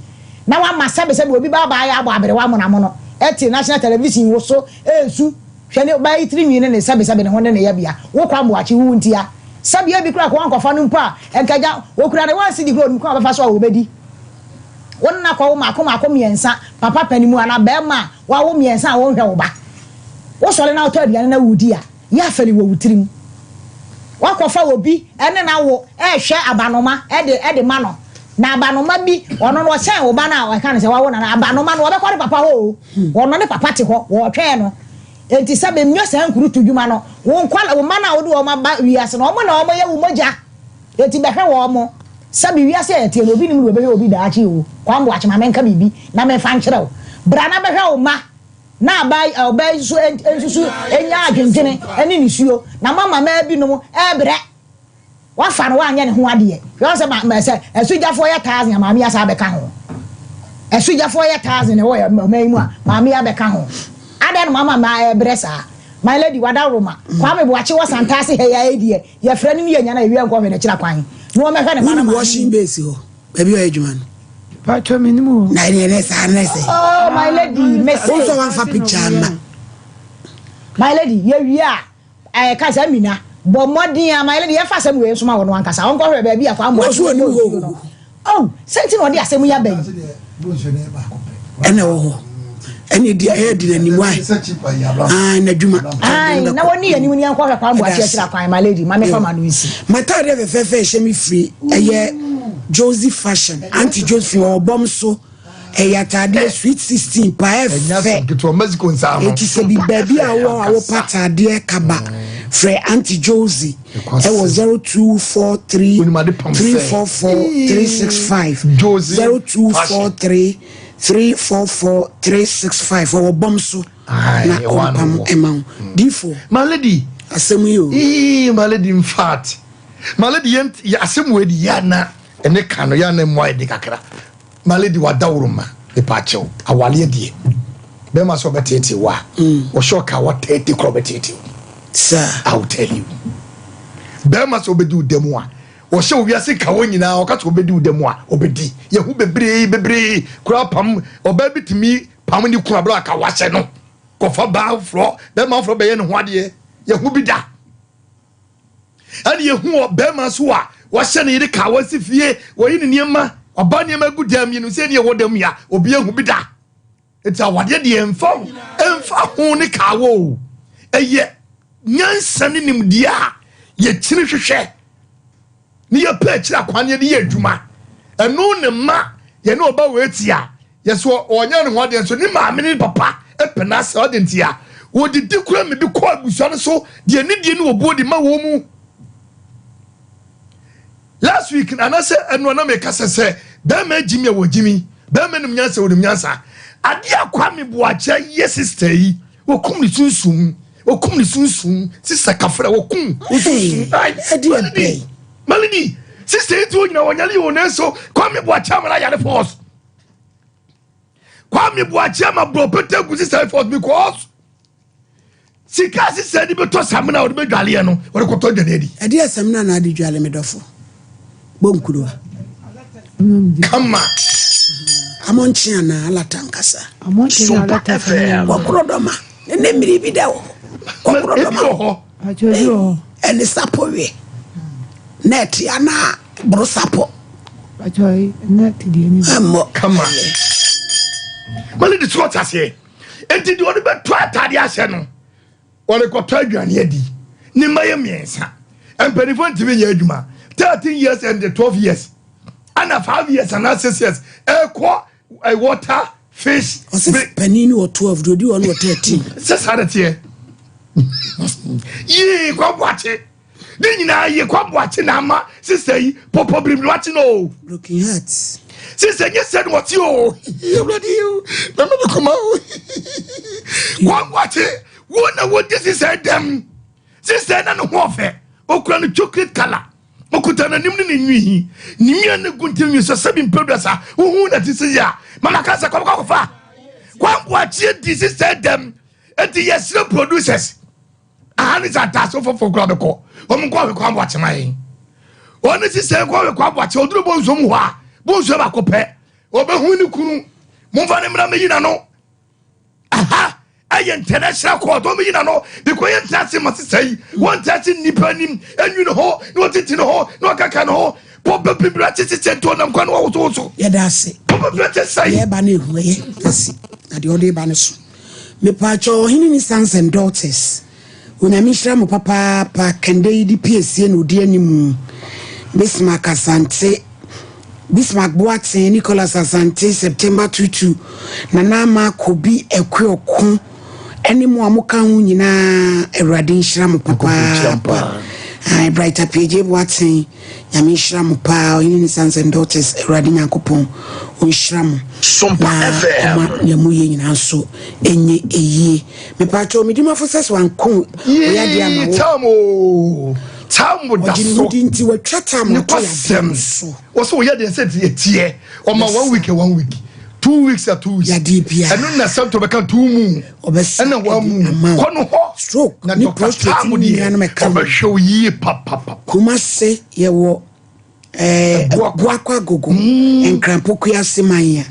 na wa masa be se obi ba ba ya abo abere wa mo na mo no ete national television wo so esu hwene ba itri nwine ne sabe ne ho ne ya bia wo kwa mo achi wu ntia sabe ya bi kra ko ankofa no mpo a enkaja wo kra ne wan si di kro no ko ba fa so a wo bedi wonna kwa wo makoma miensa papa panimu ana be ma wa wo miensa wo hwe wo ba wo sole na oto aduane na wudi a ya feli wo wutirim wa kofa obi ene na wo hwe abanoma ede ma no na abanoma bi ono no sen wo ba na wa kan se wa wo na abanoma no wo be kware papa ho ono ne papa te ho wo hwe no enti sabe myo sen kuru tudwuma no wo nkwala wo ma na wo de wo ma ba wiase no mo na wo ye wo moja enti be hwe wo mo sabe wiase eti no obi nim wo be hwe obi daachi wo kwa mbo achi ma menka bibi na me fa nkyere wo bra na be hwe wo ma na abai so ensusu enya adwendwene ene ni suo na mama ma bi no ebre wa fa no wa anya ne ho ade yo se ma se esujafo ye 1000 ma mi asa be ka ho esujafo ye 1000 wo mu a ma mi abeka ho ade no mama ma ebre sa my lady wada roma kwa me bo achi wo santase he ya edie ye fra ni ye nya na ewi enko me na kira kwan no me hwe ne mana washing base ho baby o ejuma no Pacho minimum. Na ni sa na say. Oh my lady, message. Also one for picture na. My lady, ye wi a ka sa mina. Bo modin my lady ye fa sam we so ma wono ankasa. Won ko hwe ba bi akwa ambo. So ni ho. Oh, senti no de asem ya ban. Ene wo ho. Ene dia e di na nimu ai. Ah na djuma. Ai na woni ye nimu ni anko hwe kwa ambo a kira kwa my lady. Ma me fa ma no isi. Matade fe fe she mi free. Eye Josie fashion anti Josie or bomb so yatade sweet 16 pa efe to Mexico nsam it is be baby awo patade kaba free anti Josie it was 0243 344 365 Josie 0243 344 365 or bomb so na kompam emang difo my lady asemu yo my lady in fact my lady ya asemu edi yana ene kano ya na mo edi kakra maledi wadawruma e pacho awale die be ma so betete wa wo shoka wa 30 kro betete sir I will tell you be ma so bedu demu a wo hye owiase ka wo nyina wo ka so bedu demu a obedi ye hu bebre kura pam oba bitimi pam ni kura bla ka wa hye no kofa ba fro be ma fro be ye ne ho ade ye hu bi da ani ye hu be ma so a wahye ne yire ka wasi fie wo yi ne niema oba niema gudam yi no se ne wodam ya obi ehu bi da eta wade de emfa ho ne ka wo eye nyansa ne nimdia ye kyiri hwehwe ne ye pa kyira kwane ne ye adwuma eno ne ma ye ne oba wetia ye so onya ne ho de so ne maame ne papa epena se odentia wo didi kura me bi ko abusuan so de ne die ne obo di ma wo mu. Last week, and I said, and one of my say, Bama Jimmy or Jimmy, Bama Nyansa or Nyansa. I dear Kwame Boacha, yes, sister, will come soon, will come soon, sister Kafra will come. Melody, sister, you know, when you know, so Kwame Boacha, I had a force. Kwame Boacha, my bro, Peter, good sister, for because. Sikasi said, but to summon out the Galiano, or a cotton lady. A dear Samna, I did you medofo. Bonkudwa. Come on. Amonchiana alatankasa. Amonchiana alatankasa. Wakrodoma. Nemiri bidao. Wakrodoma. Ajojo. Eni sapowe. Net yana brosapo. Ajoy net di eni. Come on. Mali di swat ase. Enti di woni be to atade ase no. Wole ko to adwane adi. Ni maye miensa. Emperifo ntimi nya adwuma. 13 years and 12 years. Ghana 5 years and 6 years. Water, fish. Panini or 12, do you want 13? Just had it here. Ye, come watch it. Then you know, you come watching Amma, sister, probably watching all. Broken hearts. Sister, you said what you bloody you. Remember to come out. Come watch it. What this is said them. Sister, and warfare. Okran chocolate color. Okutana nimni ni nimia ne continue so seven producer who that is ya mama kasa kwa fa kwa wachi this is them and the yes producers and it's a task for grab ko omko kwa wachi mai one is say kwa wachi oduro bonzo mu ha bonzo ba ko pe obehu ni kunu momfa ne mra meyi na no aha aye international court o meyi na no because yen tase must say one tase nipa nim enyu no ho no titi no ho no kaka no ho probably titi to nam kwa no wo so ye da se probably say ye ba na ehu ye kasi na de ode ba ne so me pa cho hini ni sons and daughters una mishra mo papa pa kende di piesie no di anim Bismarck Asante Bismarck Boateng Nicholas Asante September 22 Nana ma kobi ekwe any more amuka hu nyina Awurade nhira mo papa ai brighter page Boateng nyame nhira mo pa ni sons and daughters Awurade Nyankopon onhira mo Sompa FM ya mu ye nyina so enye eye me pa cho medima fosas wanko oya dia ma wo Tamu da so dinti wa twata mo to ya so so ya dey say tie o ma 1 week 1 week 2 weeks or 2 weeks ya di bia enu na some to be kan 2 mu obesa na 1 mu kono ho stroke na prostate mu di obehwe yi papa kuma se ye wo Buakwa gogo enkrampoku ya semanya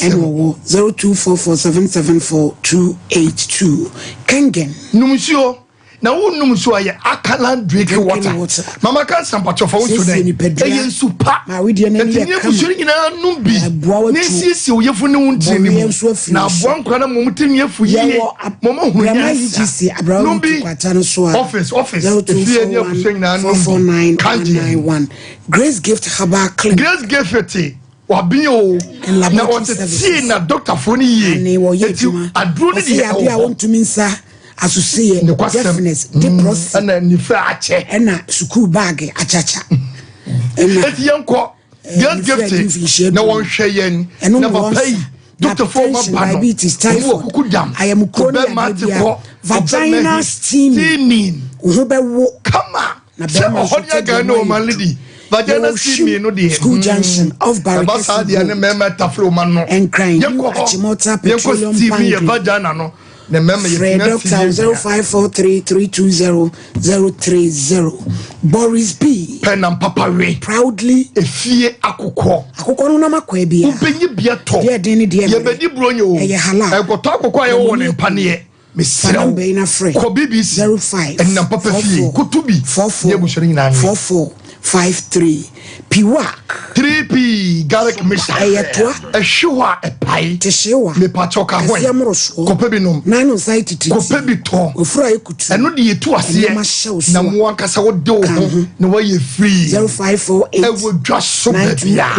eno 0244774282 Kengen numsio na wonum so aye akalan drink water mama kan sampacho for to dey eyen supa ma we dey na ni ebusu nyina num bi na sisi oyefu ne wonti ni na aboa nkra na momtimi afu yi mama hunya num bi office fie ni ebusu nyina num 44991 Grace Gift Herbal Clinic Grace Gift wabio na wote na doctor foni yi aduro ni dey ya wontumi nsa associate deafness depress ana ni fa ache na school bag achacha yanko gift na won hwe yen na papa yi doctor for ma ba diabetes typhoid I am chronic vagina steaming wo be wo kama na be ma honya ga no man lady vagina steaming no de school junction of barricades dia na me meta flow man no and crying achimota petroleum steaming vagina no the member Fred Doctor 0543320030 Boris B pen and papa we proudly efie akokɔ no na makwa bia ubenyi bia to ye de ye bedi bronyo ye hala e goto akokɔ ye wo ne mpane me srew ko BBC 05 and na papa fie kutubi 44 ye bushiri nyina 4453 Piwak 3P garlic mixture ayetwa ehwa epai teshewa me pachoka ho kope bi nom nanu site titi kope bi to ofura ekutu eno de yetu ase na mo ankasa wo de wo na wo ye free 0548 e wo dwa so bia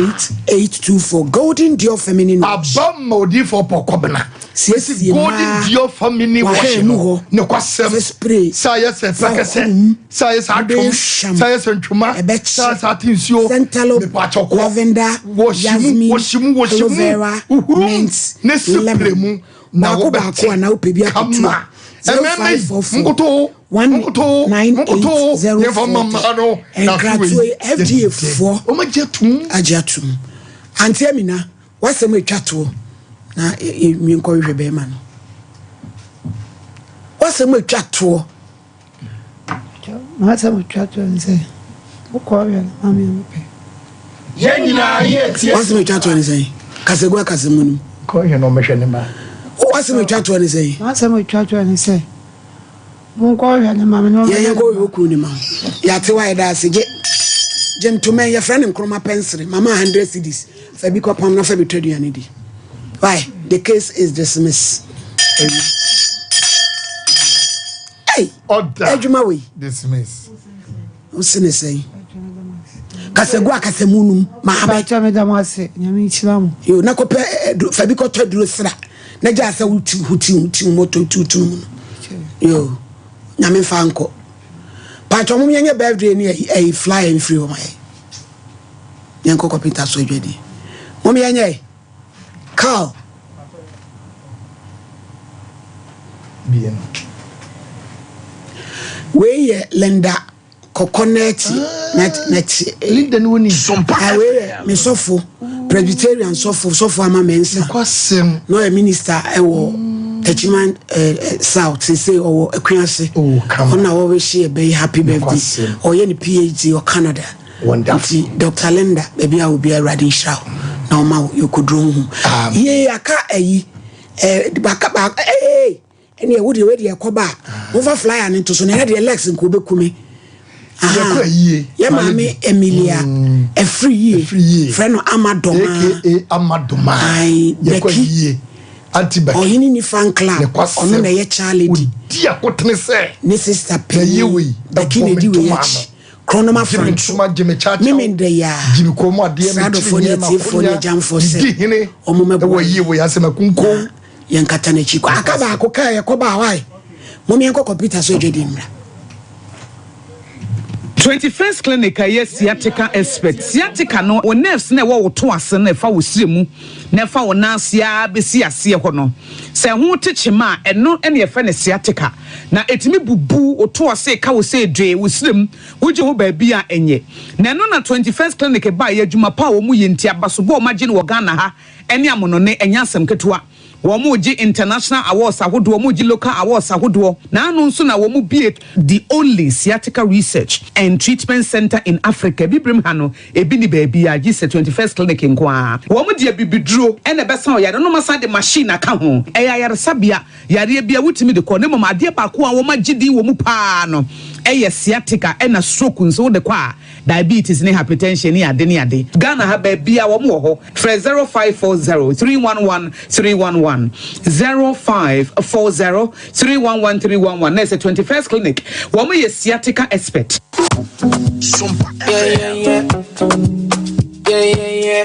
824 Golden Dior Feminine abam odi for pokobna sesi Golden Dior Feminine wash ne kwasem spray sa yes pekese sa yes atwom sa yes ntwuma sa tinsuo Centalo lavender jasmine aloe vera mint lemon na ko ba ko na opebi akutu 0544 19804 and graduate FDA for ajatum anti amina wasem etwato na mi nko hwe be ma no wasem etwato wasem etwato nse ukwawe mami mpe yenyina ye wasem etwato ni sei kasegwa kasemunu ko ye no mehwe ne ma wasem etwato ni sei wasem etwato ni sei munko hwe ne mami no ye go okuru ni ma ya te wa ida se gentleman your friend nkroma pensere mama 100 cedis fa bi ko pam na fa bi twaduane di why the case is dismissed hey order ejuma we dismiss usine sei kasegu akasemunum ma ba cha me da mo ase nyame chilam yo na kope fabi ko toduro sra na ja sa huti moto tutu mu yo nyame fa nko pa cho mum yenye birthday ni e fly and free o mai yenko kopita so dwedi mum yenye call bien we lenda coconut net leader no ni Sompa me sofo Presbyterian sofo ama mensa kwasem no a minister ewo Techiman South say or Equiance on our wish be happy birthday or any PhD or Canada. Wonderful. Dr. Linda, maybe I will be a riding show. No ma you could room. Yea, I can't back hey. And you would already a coba over fly and into so near the legs in Kubekumi. Yeah, mammy Emilia, a free year, friend of Amadoma, Amadoma, I Becky. Anti-back. Or any fan club, or no, a Charlie, dear, what can I say? Ni sister Penny, the Kennedy, Chronoma French, Jimmy Church, Mimmin de ya, Jimmy Como, dear, for jam for say, or Mumma, we ask him a kunko, Yankatane Chico, Akaba, Coca, Coba, why? Mommy, computer surgery. 21st clinic aye sciatica expert sciatica no o nerves na wo to ase na fa wo siremu na fa wo nansia besi ase ho no se ho techema eno ene fa ne sciatica na etimi bubu o to ase ka wo se dwe wo sirem wo je ho ba bia enye na eno na 21st clinic ba ye adwuma pa wo mu yenti abaso bo ma je no Ghana ha ene amono ne enya asem ketua Womuji international awards ahodo womuji local awards ahodo na anu nso na womu be the only sciatica research and treatment center in Africa bibrim hano ebi ni baby a gise 21st clinic nkoa womu de bibiduro ene besa o yare no masa de machine aka ho eya yare sabia yare bia wutimi de ko ne mama ade ba ko a womu gidi womu pa no eye sciatica ena stroke nso de kwa diabetes ne hypertension ni ade Ghana ha baby a womu ho 0540 311 311 0540 311 311. That's the 21st clinic. Woman is sciatica expert. Yeah.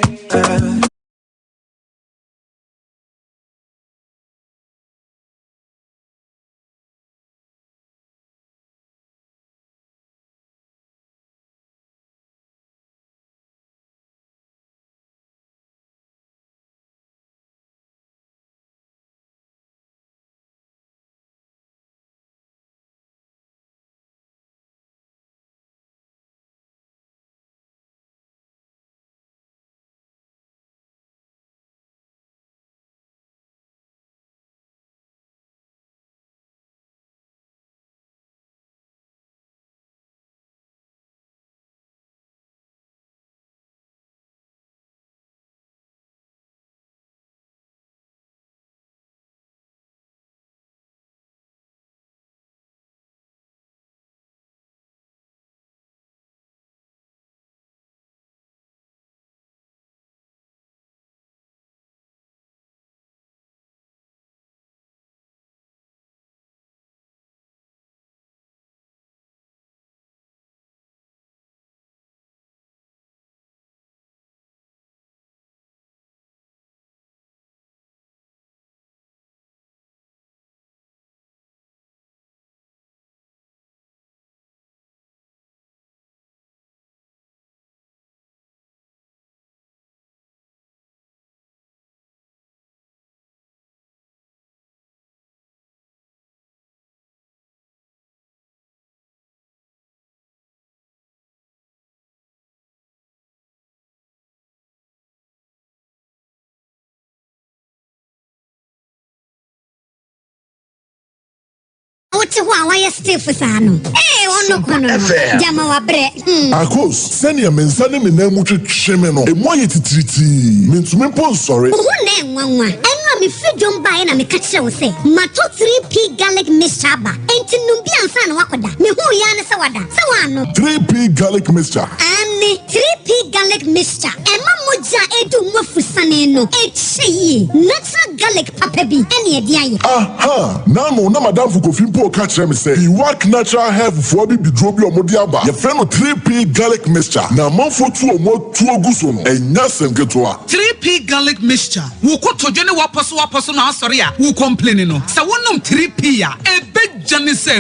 What's why you stay for Sano? Eh, one no corner. Jama wa bre. Akos, send your men send me name much shemeno. E mo yeti triti. Me to me pon sorry. Who name one? Enwa me fi jom ba na me catch you say. Mato 3P garlic mixture ba. Enti numbi ansa na wakoda. Me hu ya ne se wada. Se wano. 3P garlic mixture. Ani 3P garlic mixture. Emma moja edu mofusane no. Eche natural garlic papa bi ene ediaye. Aha, nano na madam Fukofimpo catch me say, he work natural health for bi bidrobi omodiaba. Your friend 3P garlic mixture. Na manfo tu omo tu oguso no. Enya semketoa. 3P garlic mixture. Wo ko tojo ne waposo na asori a wo complain no. Sa wonum 3P ya jani se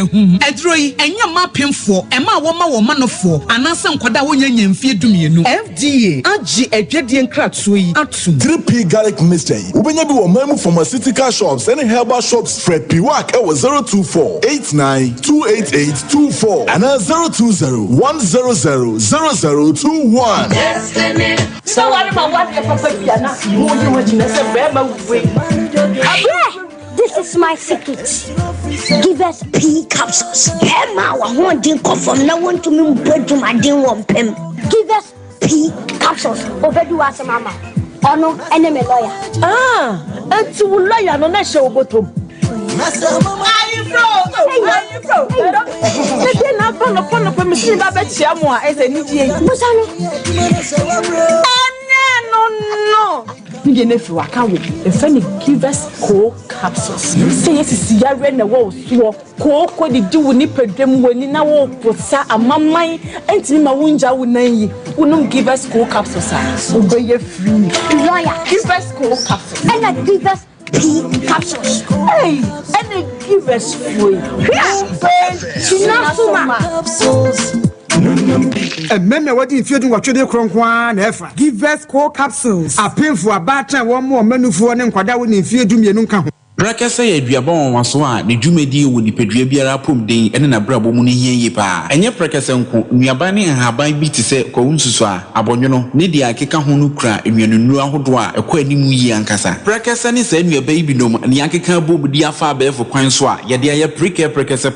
edroi enya mapemfo ema wo ma no fo anase nkoda wo nyanya mfie dumienu FDA agi edwedie nkratoyi atum 3P garlic mixture ubenya bi wo mamu pharmaceutical shops and herbal shops Fred P Work 02489288824 and 02010000021 so what about the papa piana mo you want to say bema we this is my secret. Give us P capsules. Emma, I want to come from now on to me to my dear one pen. Give us P capsules. Over to us, Mama. Oh no, enemy lawyer. And to lawyer, no, not show bottom. No. You never work out if any give us cold capsules. Say yes, is yare na wo so ko di do ni pedem wani na wo posa amamai enti ma wunja wunan yi unum give us cold capsules obeye free lawyer give us cold capsules and give us P capsules. Hey, and give us free capsules. Men what if you do what you do cronkwan efa give us cold capsules a painful about time one more menu for and kwada woni if do me nka ho Brakasa ya duabon waso a ne dwumadi wo nipadua biara pom den ene na brabo mu ne hieye pa enye brakasa nko nuaba ne haban bi te se kwunsusu a abonwono ne dia akeka ho no kura enwanunu ahodo a ekwa animu yi ankasa brakasa ne sa nuaba yi binom ne akeka bobudi afa abefo kwan so a ye de ya brakasa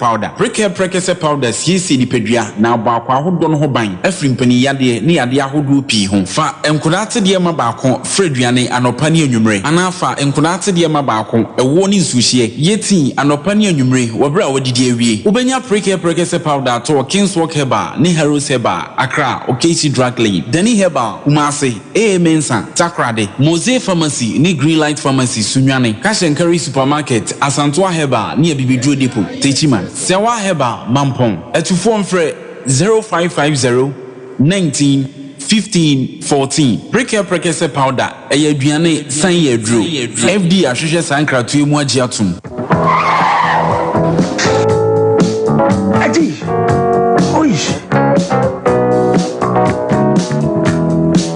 powder siesi nipadua na abakwa ahodo no ho ban afrimpani yade ne yade ahodo pi ho fa enkunate de ma baako freduane anopa ne anwumre anafa enkunate de ma baako woni suhie yeti anopa ne anwumre wobra wodidi awie ubenya prekese powder to Kingswalk Herbal ne Heroes Herbal Accra Okesi Drug Lane Dani Herbal Umase Mensa Takrade Mose Pharmacy ne Greenlight Pharmacy Sunwane Kashenkari Supermarket Asantoa Herbal ne Bibidro Depot Techiman Sewa Herbal Mampong etufo mfre 0550 19 15-14 prekese powder aduane san yedro FD ahwehwe sankratu emu agiatum adi oish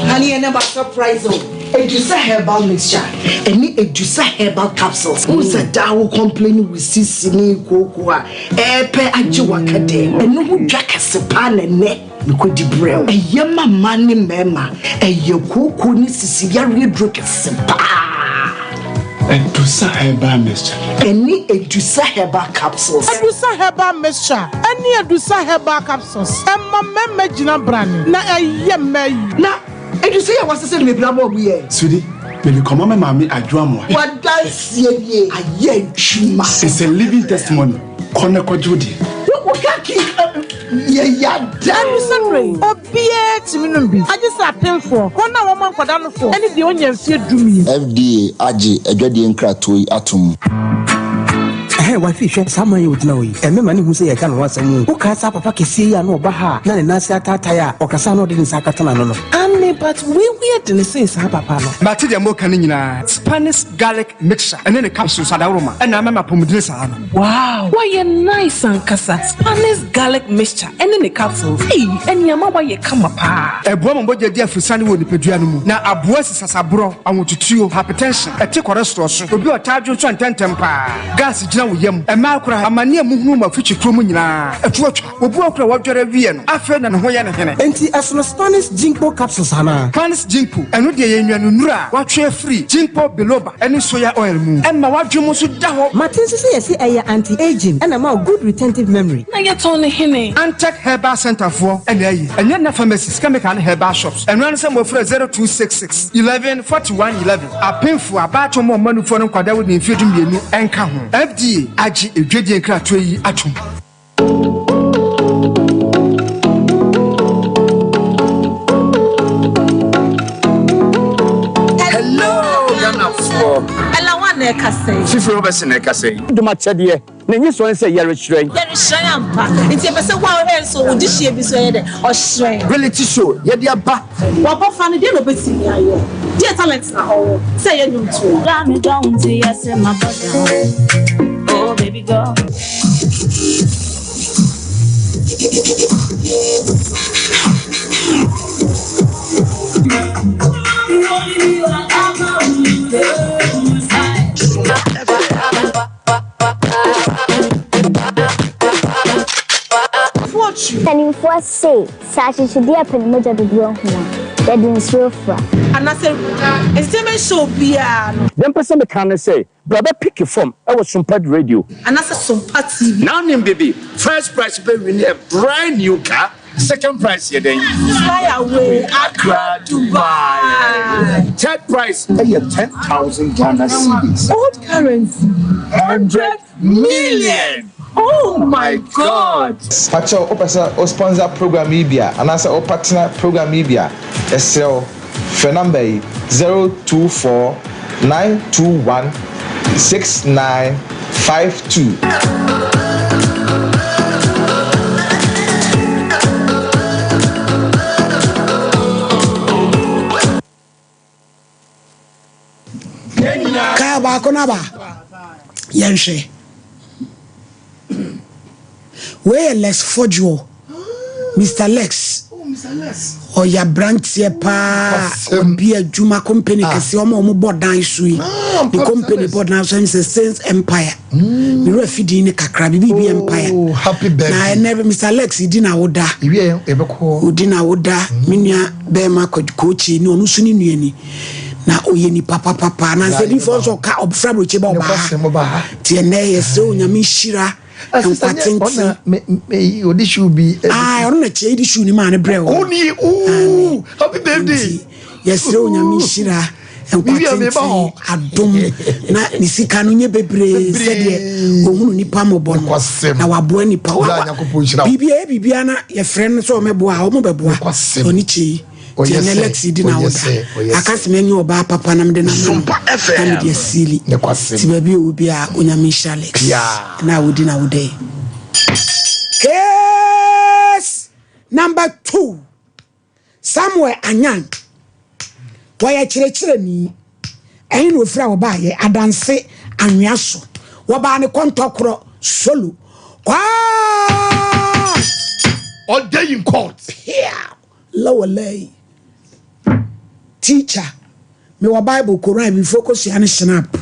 honey and about surprise Edusa herbal mixture any Edusa herbal capsules who's a dawo complaining with sisini kokua epe aji wakade enu hu dwakase pa na ne nikodi brew eyema mani mema eyekoko ni sisi yare drokese pa Edusa herbal mixture any Edusa herbal capsules Edusa herbal mixture any Edusa herbal capsules emma mema jina brand na eyema na Edusa ya wase se me blabo obuye Sudi me come my mommy adwamwa what does ye aye chuma it's a living testimony kone kwajudi ya dan sanre obie timinumbi agisa penfo kona wo man kwada no fo ene de onya mfie dumi FDA agi adwade nkratoi atom wa fi hwe sama ye wotna wo yi emema ne hu se ye ka no wasam wo ka sa papa kese ya no oba ha na ne nase atata ya okasa no de ne sakata na no ame but we de say sa papa no ba ti de mo kan nyina Spanish garlic mixture ene ne capsules adawroma ena mama pomudire sa no wow why you nice and kasa Spanish garlic mixture ene ne capsules eni ama why you come pa eboa mo boje dia fusane wo nipadua no mu na aboa sisasabro awotutuo hypertension ete cholesterol so obi otadwo so ntentem pa gas gina wo yam emakura amane muhunu mafichi kromu nyina etuatwa obu akura wadware wie no afa na ne ho ye ne hene enti asono Spanish ginkgo capsules ana Spanish ginkgo eno de ye nnuanu nura watwe free ginkgo biloba ene soya oil mu emma wadwemu so da ho matin so ye say anti aging and ama good retentive memory na ye ton hene Antec Herbal Center for ene ayi enye na pharmacies chemical herbal shops eno an sem ofre 0266 11 41 11 apinfu abacho mo manufo no kwada wo ne mfiedu mienu enka ho FDA agi edwedie nkrato yi atom kasɛn. Fifiri obɛsi na kasɛn. Duma kyɛdeɛ. Na nye so nse yɛre hyerɛn. Yɛre hyerɛn ampa. Nti ɛpɛsɛ wa ɔhɛ so wo dihye bi so yɛ dɛ ɔhyerɛn. Reality show yɛde aba. Wabɔfa no deɛ na obɛsi mi ayɔ. Deɛ talent na ɔwɔ. Sɛ yɛ nnwom to. Let me down to yes in my bottom. Oh baby girl. And for say, such as you dear Penmoja to grow home, that didn't so far. And I said, it's so piano. Then person can say, brother, pick your form. I was Sompa radio. And I said, Sompa TV. Now, name baby, first prize pay win a brand new car. Second prize, you then fly away, Accra, Dubai. Third prize, pay 10,000 Ghana cedis. Old currency, 100 million. Oh my God! Pacho, o sponsor program Ibia, and as a partner program Ibia, SL for number 024 921 6952. Kaya baako na ba yɛnhwɛ where Lex Fojo Mr. Lex ɔyɛ brantie paa obi adwuma company kɛse ɔmo board dan so yi the company board dan so is Saints Empire me refidi ne kakra bibi Empire happy birthday na never Mr. Lex di na woda ewie ebekɔ odi na woda menua bema coach ni onu so ni nuani na oyeni papa na se di for so ka obfra broche ba oba tie na yeso onyame hira ona me odi shoe bi ona che di shoe ni ma ne bre o oni happy birthday yeso onyame hira enkwatin adom na ni sika no nye bebre se de ohunu nipa mobo na waboa nipa bibia na ye friend so meboa o mo beboa oni che Tiene Lexi di na woda akasemeni oba papa na mde na Sompa FM na sili ti baby obi a onyame hia Lex na wodi na wode case number 2 Samuel Anyan waya chire ni ɛyin no fra oba ye adanse anwea so woba ne kontokro solo kwa all day in court here lower lay teacher me wa Bible Quran bi focus ya ne snap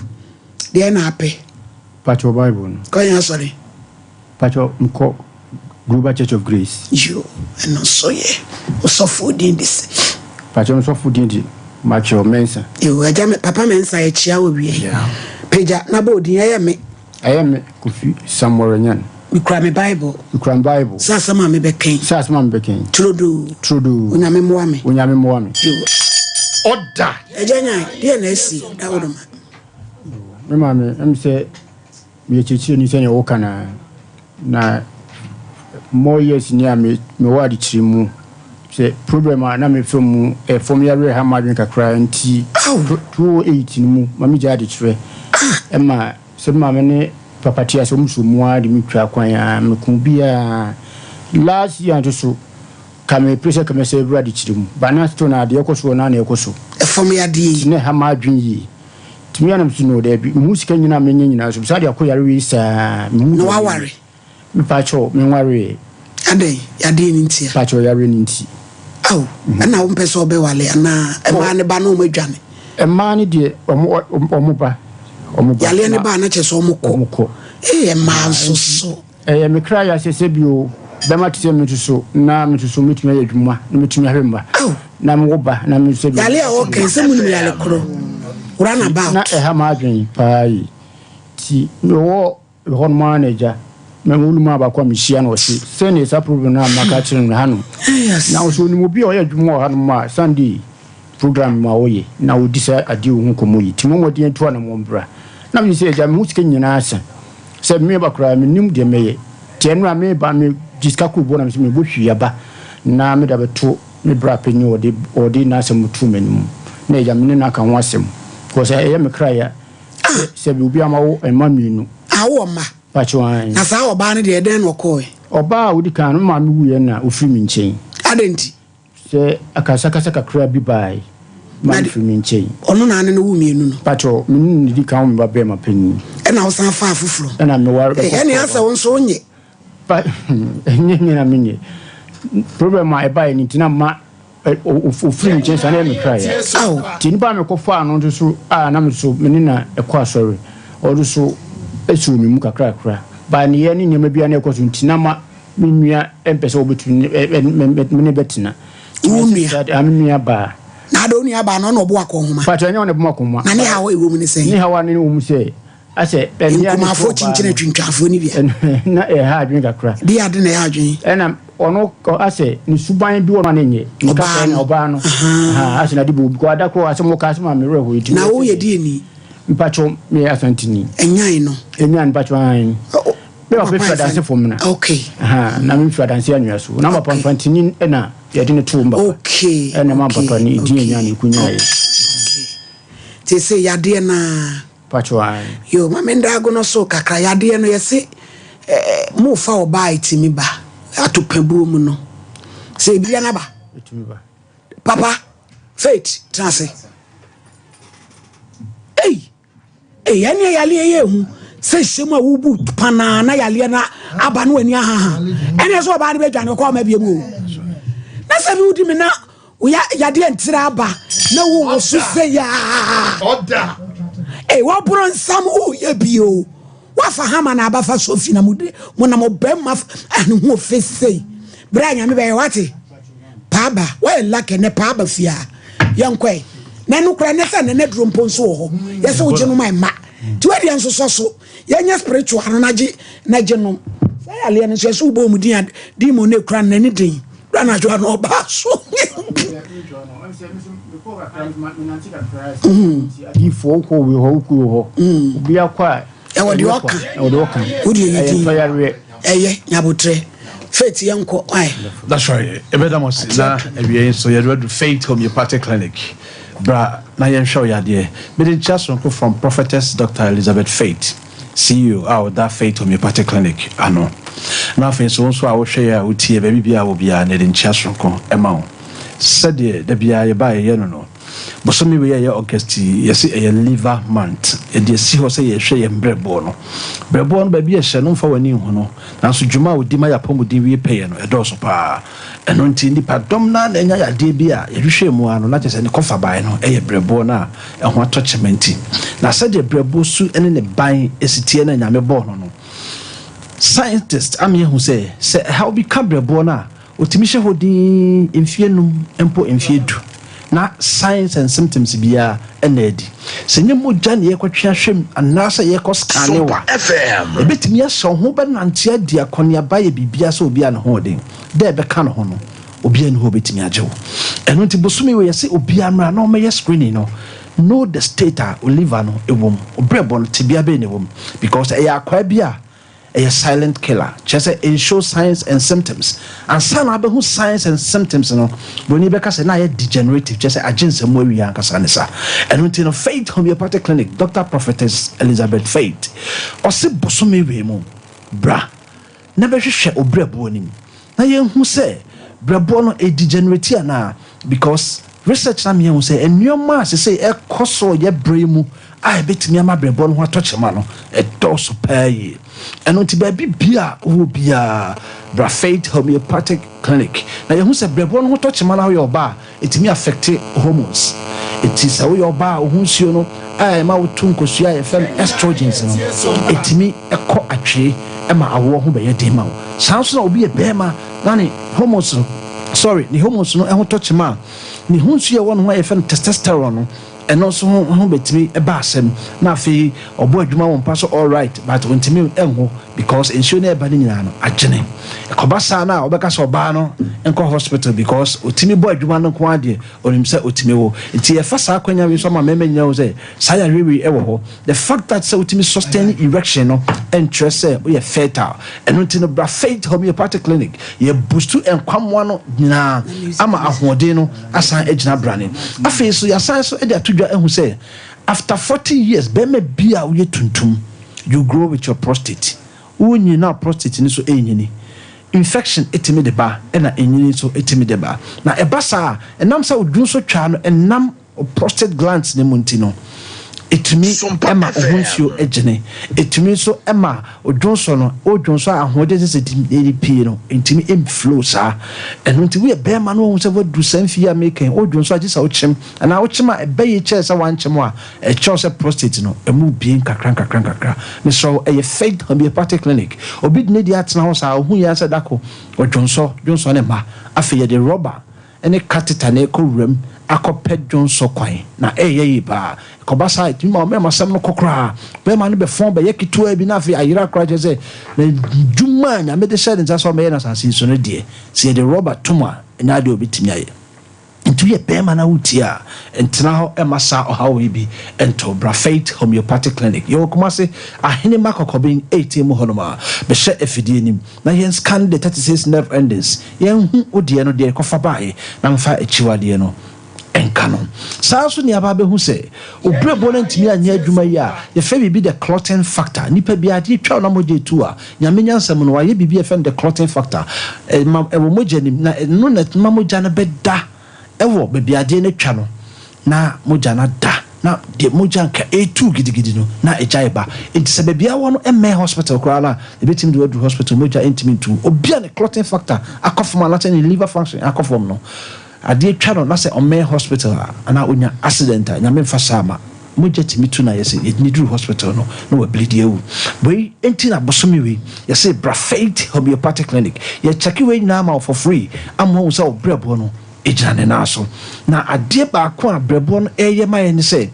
de na ape Pacho Bible ko ya sorry Pacho mko Global Church of Grace yo no so ye so food in this Pacho so food in Macho Mensa yo aja me papa Mensa e chia wo wie peja na bodi ayame Kofi Samuel Nyan we cry me Bible sa sama me beken trudu unyame moame order ejanya dia na esi dawodoma me mame em say me chichi ni senya wo kana na more years ni ame me wadi chirimu say problem na me from from ya re ha madwen kakra nti 208 mu mami jadi chire ema se mame ne papa tia so musumua de mitwa kwan ya mekubia last year to so kame pressure kame se bra de chirimu bana sto na de ekoso na ekoso efom ya de ne ha ma adwen yi timi anam so no de bi musika nyina menye nyina so sa de akoyare wi sa no waware me pacho me ware ade ya de ni ntia pacho yare ni nti aw ana wo pese obe wale ana ema ne ba no madwane ema ne de omo ba yale ne ba na cheso omukọ ma so me kra ya sese bio be ma tise metuso na metuso metumi adwuma na metumi ahwemba na me woba na me se yale a okay se mu ni yale kro run about na ha ma adwen pai ti wo hon manager me wulu ma ba kwa mihia na o se ne sa problem na maka chire no hanu na o so ni mo bi o ya adwuma hanu ma Sunday program ma oye na odisa ade wo nkomo yi timo modi ento na mo mbra na me se ja me husike nyina asa se me ba kra me nim de meye tienra me ba me jiska ku bo na me bo hwi aba na me da beto me bra penyo odi na asem tu manim na ja me na ka ho asem ko se ye me kra ya se bi obi amawo ema mienu awo ma pachuan na sa oba ne de den no ko oba odi kan no ma mi wuye na ofiri mi nchen adenti se akasa kakra bi bai ma ofiri mi nchen ono na ne no wu mienu no pacho mi di kan ba be ma pani e na wo san fa afufuro e na me war e ne asa won so onye pa nye na minye problem ma e bai ni tina ma ofiri nchen sa na me cry aw tini ba me ko fa no so na me so me na e kwa sorry o so esu mi mu kakra ba ne ye ni nyema bia na e ko so tina ma minua empese obetu me betina unua amia ba na do nua ba no bo akonhoma pa tanya ne bo akonhoma na ne hawa ewo mu ne sen ne hawa ne wo mu se ase enia ne fo chinchine twintwafo ni bia na e ha adwen kakra di ade na ya adwen ena ono ase ni suban bi wona nenye nka na oba no ha ase na di bo ko ada ko ase mo ka ase ma me reho iti na wo ye di ni mpacho me asantini enyan mpacho an me wa fe dance for me na okay na me fe dance anwa so na ma pantini na ye de ne to mba okay ena ma papa ni di enyan ni kunya ye te se ya de na pacho an yo ma me ndago no so kakra ya de no ye se mo fa oba itimi ba atopabu mu no se bia na ba itimi ba papa faith transe yani yale ye hu se shemu awubu pana na yale na aba no ani aha ene so ba ne bedwane ko ma biem o na se bi udi me na ya de ntira aba na wo so fe ya oda wo bro nsam o ye bio wa fa hama na aba fa sofi na mude mo na mo bemma anu ho fe sei bra nya me be wate paba wa lake ne paba fia yankoi na no kura ne se ne drompo nso ho ye se oje no mai ma ti we dia nso so ye nya spiritual no na je no sa ya le ne so so bo mu dia di mo ne kura ne din kura na jo no ba so di fo ko we ho ku ho obi akwa e wo di oka wo di ni din eye nyabotre faith yanko ai that's right ebedamos na ewie so you do faith homeopathic clinic bra na yen show ya de me dey just from prophetess Dr. Elizabeth Faith CEO out that faith homeopathic clinic ano na fa so a wo hwe ya utie ba bibia wo bia na dey just ema wo said the bia ye ba ye no but so me we ye August yes a liver month e dey see ho say ye hwe ye brebo no ba bia hye no fa wani hu no na so dwuma wo di ma ya pomodi wie pay no e do so pa eno nti ni pa dom na nya ya de bia ye hwe mu ano na chese ne kofa bai no e ye brebo na e ho atochementi na said the brebo su ene ne ban esitie na nyame bo no scientist am ye hu say how be brebo na otimi hye hodi emfienum empo emfiedu na signs and symptoms bia enedi senye moja ne yekwatwa hwem anasa yekoskane wa FM ebetimi aso ho be nante adi akonia baye bibia so obia ne ho den de be ka no ho no obia ne ho betimi ajewo eno nti bosumi we yese obia mra na o me screening no know the state a oliver no ewom obrebo no tibia be ne wom because e yakwa bia a silent killer just it shows signs and symptoms and some abehu signs and symptoms no when you beka say na degenerative just agency mo wi an kasa nisa and until no faith homeopathic clinic Dr. Prophetess Elizabeth Faith ose bosome we mu bra na be hwehwe obrebo nim na ye hu say brebo no e degenerative na because research na me hu say enyoma say e koso ye bremu I bet me ama brebo no atoche ma no e doso pay eno ti ba bibia o bia bra faith homeopathic clinic na ye hu se brebo no atoche ma na wo ba etimi affect hormones it is how your ba hu nsuo no ai ma wo tunkosua ye fem estrogens no etimi ekọ atwe e ma awo ho be ye de ma wo sanso na obi e be ma na ne hormones no sorry the hormones no e ho toche ma ne hu nsuo wo no ho ye fem testosterone no and also ho betimi e ba asem na afi obo adwuma won pa so all right but ontimi enho because ensure na e ba ni nyina no agene e koba sa na obeka so ba no enko hospital because otimi bo adwuma no ko ade onim se otimi wo nti e fa sa akwanya wi so ma mema nyina wo se sa ya rewi e wo ho the fact that se otimi sustain erection no interest se o ye fertile and until no bra faith homeopathic clinic ye boost enkwamwa no nyina ama ahoden no asan agina brane afi so ya san so e de atudwa ehu se after 40 years bema bia wo tuntum you grow with your prostate wonyi na prostate ni so enyini infection etimi de ba na enyini so etimi de ba na ebasa enam sa odun so twa no enam prostate glands ne muntino etimi ema ohunsuo ejene etimi so ema odwonso no odwonso ahode se pie no etimi flow sa eno nti we be ma no ohun se wodu sanfia making odwonso agisa ochim ana ochim a ebe ye che se wanchim a e che se prostate no emu bien kakran me so e fake homeopathic clinic obi de di atena ho sa ohun ya se dako odwonso ne ma afi ye de rubber ene catheter na ekorum akoped Johnson kwan na yi ba kobasa ti ma masam no kokra be ma no be fon be yekitu abi na afi ayira kra je se na djuma nya me de shade nza so me na sansi so no de se de Robert Tuma na de obi timi aye ntu ye be ma na wutia entina ho e masa o ha we bi ento Brafate Homeopathic Clinic yo kuma se ahene makokobin 18 mo honoma be she efidie nim na yen scan the 36 nerve endings yen hu odie no de kofa bae na mfa echiwade no enkano saso ni aba be hu se obrebo na ntimi anya adwuma yi a ye fe bibi the clotting factor nipa bi ade twa na moje tu a nyame nyansam no wa ye bibi e fe the clotting factor e wo moje nim na no na ma moja na beda e wo bibi ade na twa no na moja na da na de moja nka e2 gidigidi no na ejaiba enti se bibia wo no emme hospital kra na e betim de wadu hospital moja intimi tu obia ne clotting factor akofoma na ten liver function akofom no ade twa no say on hospital ana onya accident nya me fasama moja timitu na yesi ni do hospital no we bleed you we enti na bosomi we yesi Brafate Homeopathic Clinic ye check we na ma for free amho so brebo no ejane na so na ade ba ko abrebo no eye maye ni say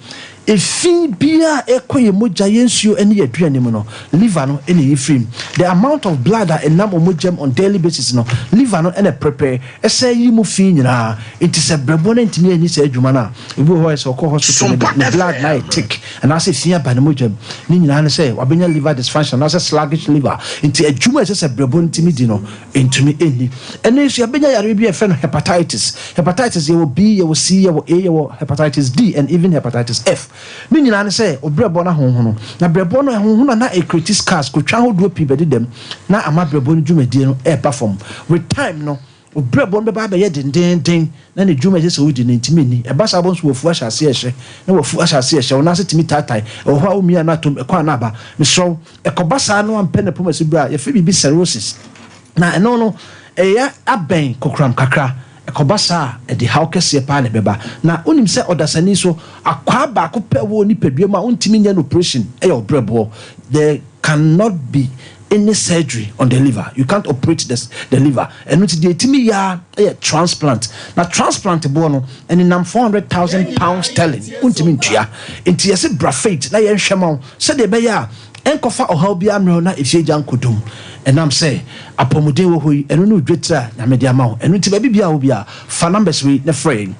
efi bia ekoye moja yensuo ene yaduane mu no liver no ene yefrim the amount of blood that enam omojam on daily basis no liver no ene prepare ese yi mu fi nyina it is a brebo na ntimi ani se adwuma na ebi ho ese okọ hospital the blood na tick and I say fia ba na mojam ni nyina na say wabenya liver dysfunction na say sluggish liver nti adwuma ese se brebo ntimi di no ntimi eni ene so yabenya yare bi e fe no hepatitis ye will B ye will C ye will A ye will hepatitis D and even hepatitis F ni nyina ne say obrebo na honhono na brebo no honhono na ecretis cars ko twa hodo pi bede dem na ama brebo no dwumadie no e perform with time no obrebo no be ba ye den na ne dwumadie so wudi ne ntimi ni e ba sa bon so wofu ahase ehye na wofu ahase ehye na se timi tatai e ho a omia na tom e kwa na aba me so e kobasa no ampe na pomasi bra ye fe bibi cirrhosis na eno no e ya aben kokram kakra ekobasa e di haukese pa ne beba na onim se odasani so akwa ba ko pe wo ni pedua ma untimi nya operation e your brebo there cannot be any surgery on the liver you can't operate the liver and no the timi ya e transplant na transplant bo no and nam 400,000 pounds sterling untimi ntua enti yesi Brafate na ye hwema se de be ya enkofa ohaw bia mre na efieja nkodum enam say apomuden wo hoyi enu no dwetra na media ma ho enu ti ba bibia wo bia fa numbers we na frame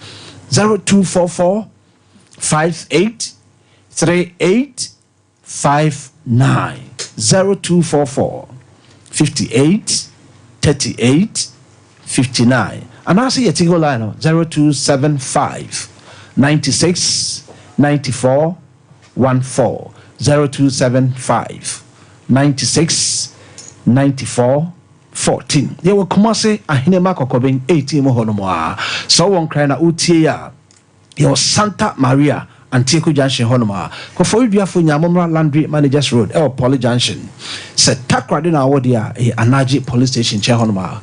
0244 58 3859 0244 58 38 59 and I see a tingle line 0275 96 94 14 0275 96 94 14 ye wo komase ahene makokobin 18 mo hono mo a so won kran na utie ya ye Santa Maria Antico Junction hono ma ko for duafo nyamomra Landry Managers Road e Poly Junction se takrade na wodi a Anaji Police Station che hono ma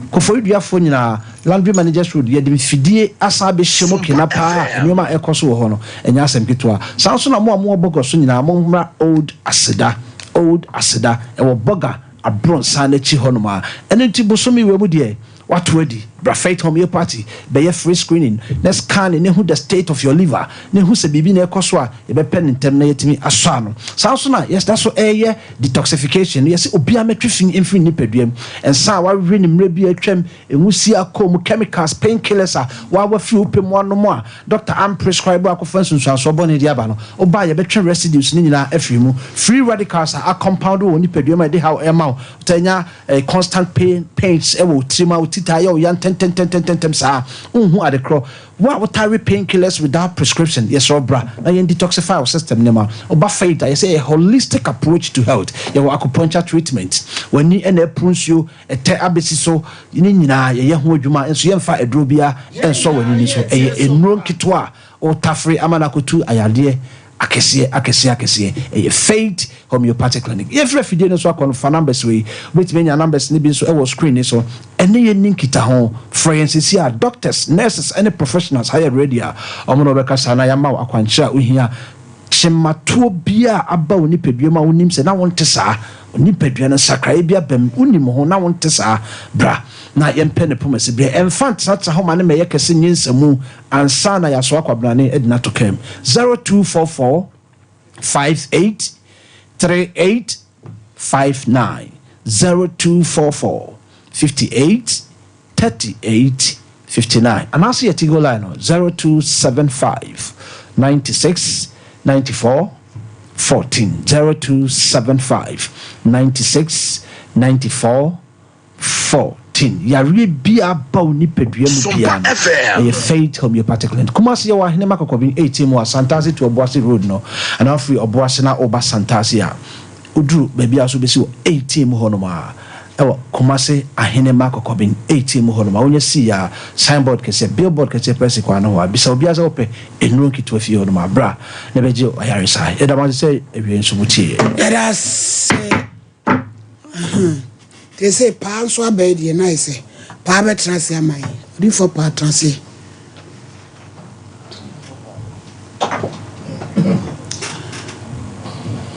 ko for duafo nyina Landry Managers Road ye dem fidie asa be hyemo kena pa nyoma ekoso wo hono enya asem kitwa sanso na mo bogo so nyina mo mra old aseda e wo boga abronsa na chi hono ma ene nti bosomi we mu de what ready Brafate Homeopathy be free screening let's scan ne who the state of your liver ne who se bibi na ekoso a e be pen ntem na yetimi aso ano sanso na yes that's so detoxification yes obia metwefin emfiri nipaduam ensa wa hwe ni mre bi atwam enwusi akom chemicals painkillers a wa fi opem anom a doctor am prescribe akofa sunsuaso bone dia ba no oba ye betwe residues ni nyina afiri mu free radicals a compound wo nipaduam e de how e ma tanya constant pains e wo trima wo tita ye o yanten ten saa unhu ade kro wa wotare painkillers without prescription yes bra na yen detoxify our system nema oba faith I say a holistic approach to health your acupuncture treatment wani ena prunsuo ete abesi so ni nyina ye ho adwuma enso ye mfa eduro bia enso wani ni so enuro kitwa o tafre amana kotu ayade akese faith homeopathic clinic if refugee no so akon fa numbers we with many numbers ni bi so e wo screen ni so ene ye ninkita ho friends here doctors nurses any professionals higher radio omo be kasa na ya ma akwanchira ohia chemato bia aba oni pedua ma onim se na wonte saa oni pedua na sakra bia bam onim ho na wonte saa bra na yempe ne pomase bia enfant sata ho ma ne meye kese nyinsamu ansa na yaso akwabrane edina to kem 0244 58 3859 0244 58 38 59 and also yet go line 0275 96 94 14 0275 96 94 14 yare bia bawo ni pedua mu bia e faith homeopathic clinic kuma se wa hene makokobin 18 mu Santasi to Obuasi road no and afri Obuasi na oba Santasi a uduru baabi aso besi 18 mu hono ma ewo kuma se ahene makokobin 18 mu hono ma onya si ya signboard kese billboard kese press kwa no wa bisa obi aso ope enuro kitu afi hono ma bra na beje ayare sai e da ma se ewie nsubutie era se they say pa so abedi na ise pa be transi amai ri for pa transi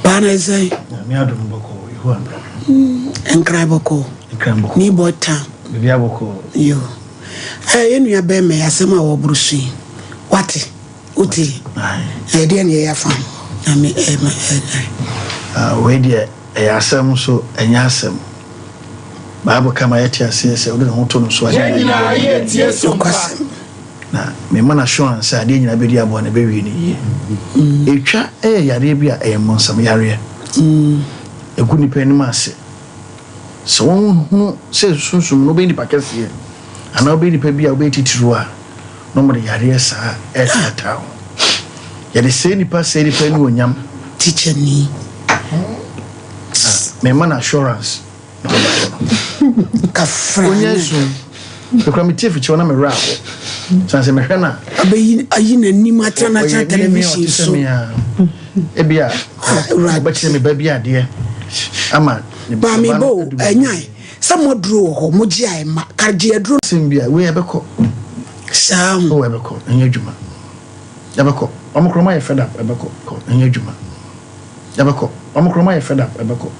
pa na ise mi adum boko ihu enkraboko ni bota bibi aboko yo enu ya be me asema wo brusu wati uti de ne ya fam ami we de asem so enya asem Bible kama yeti asese odi ho to no so nyina yeti eso kwasem na me man assurance ade nyina be di abo na be wi ni etwa yare bia monsam yare egu ni pe ni mase so hu se sunsun no be ni pakese ana obe ni pe bia obe titiru a no mo yare sa esata yare se ni pa ni onyam teacher ni me man assurance kafra onyesu the committee for chona me rap sanse me hwena abeyi ayi na nim atana cha television so ebia obetse me baby ade ama ba me bo anyai samodro ho moji ai ma karje adro simbia we ebeko sam o ebeko anya djuma ebeko omokroma ye fed up ebeko anya djuma ebeko omokroma ye fed up ebeko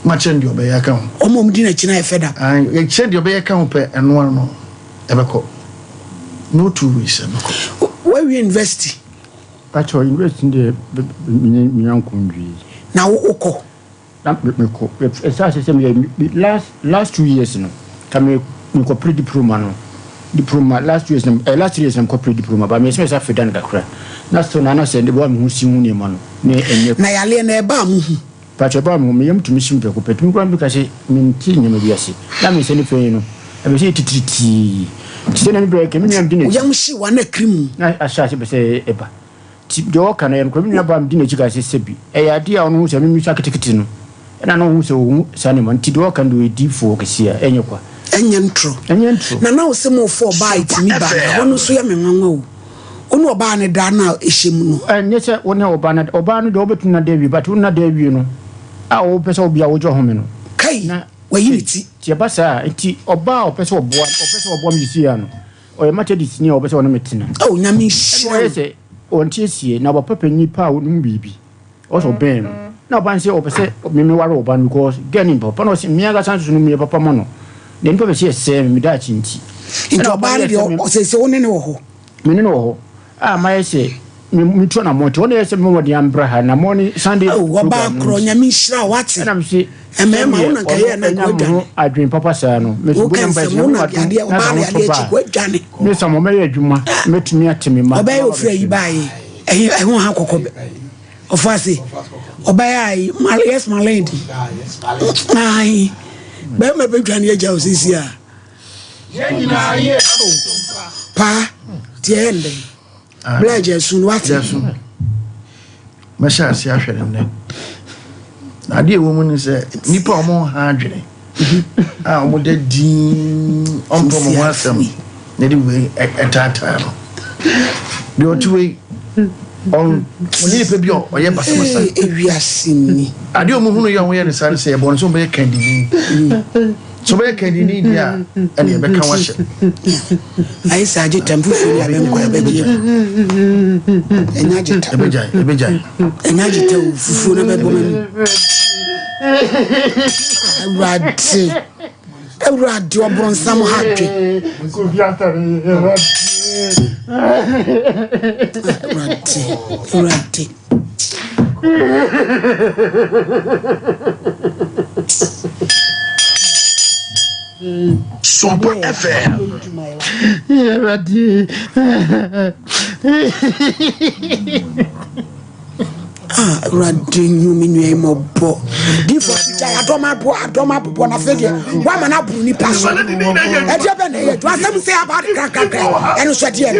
machendi obey account omom di na china e fed up ye chendi obey account pe eno no ebeko no 2 weeks ebeko where we invest pacho invest in the minyankundwi na uko na meko esa se last 2 years no kame mko pre diploma last years last years mko pre diploma ba me se fedan kakra na so na se de bo me hu si hu ne ma no ne enye na yale na e ba mu hu pacho ba mu me yam tumi simpe ko petum kwa mbika se minti nyama biase na me se ne fe no e be se tititi ti na mi break me nyam dine yam shi wa na krimu na asha se be se eba ti do kana yen ko me nyam ba dine chika se sebi e ya dia onu se me twa ketekete no na no hu se wo sane man ti do kan do edi fo kesia enye kwa enye ntro na na wo se mo fo ba itimi ba wono so ya me nwanwa o onu oba ne da na ehiem no enye se woni oba no de obetu na David but wona David no a wo pese obi a wo jo home no kai na wayiniti ti ba sa nti oba o pese obo mi si ya no o ye mate disini o pese wono metina o nyame shi o se on ti sie na bo papa nipa a wonu bibi o so ben no na ban se o pese me ware oba no because gani papa no se miaga sansu no me papa mo no ne nipa be se se me da chi nti nti oba ne o se woni ne wo ho me ne wo ho ma se mi to na moto wona yese mo de ambraha na morning Sunday wo ba kro nyame shira wati na mse emema wona kaye na ko adwen papa sa no me so bona ba se wona ade o ba ya de chi ko dwane me so mo me adwuma metumi atemi ma oba ye ofra yi bae ho ha kokobe ofase oba ye yes my lady ai be me be dwane ya osisi a Pa, the end. Bledge soon what? Masha see a shell. Now, dear woman is a nipper more hard. I would dean on some anyway at that time. The other way on when you pay your or you are seeing me. I don't know who you are wearing, son, say, born so many candy. So where can you need ya? And you become watch. I said, you temple for your baby. And I just and I just tell food of a woman. I read your bone some happy. Sompa FM. Radin you mean you mo bo. Difo I don't my bo na fede. Wa ma na bru ni paso. E je be na ye. To asem say about kaka. Enu so de. E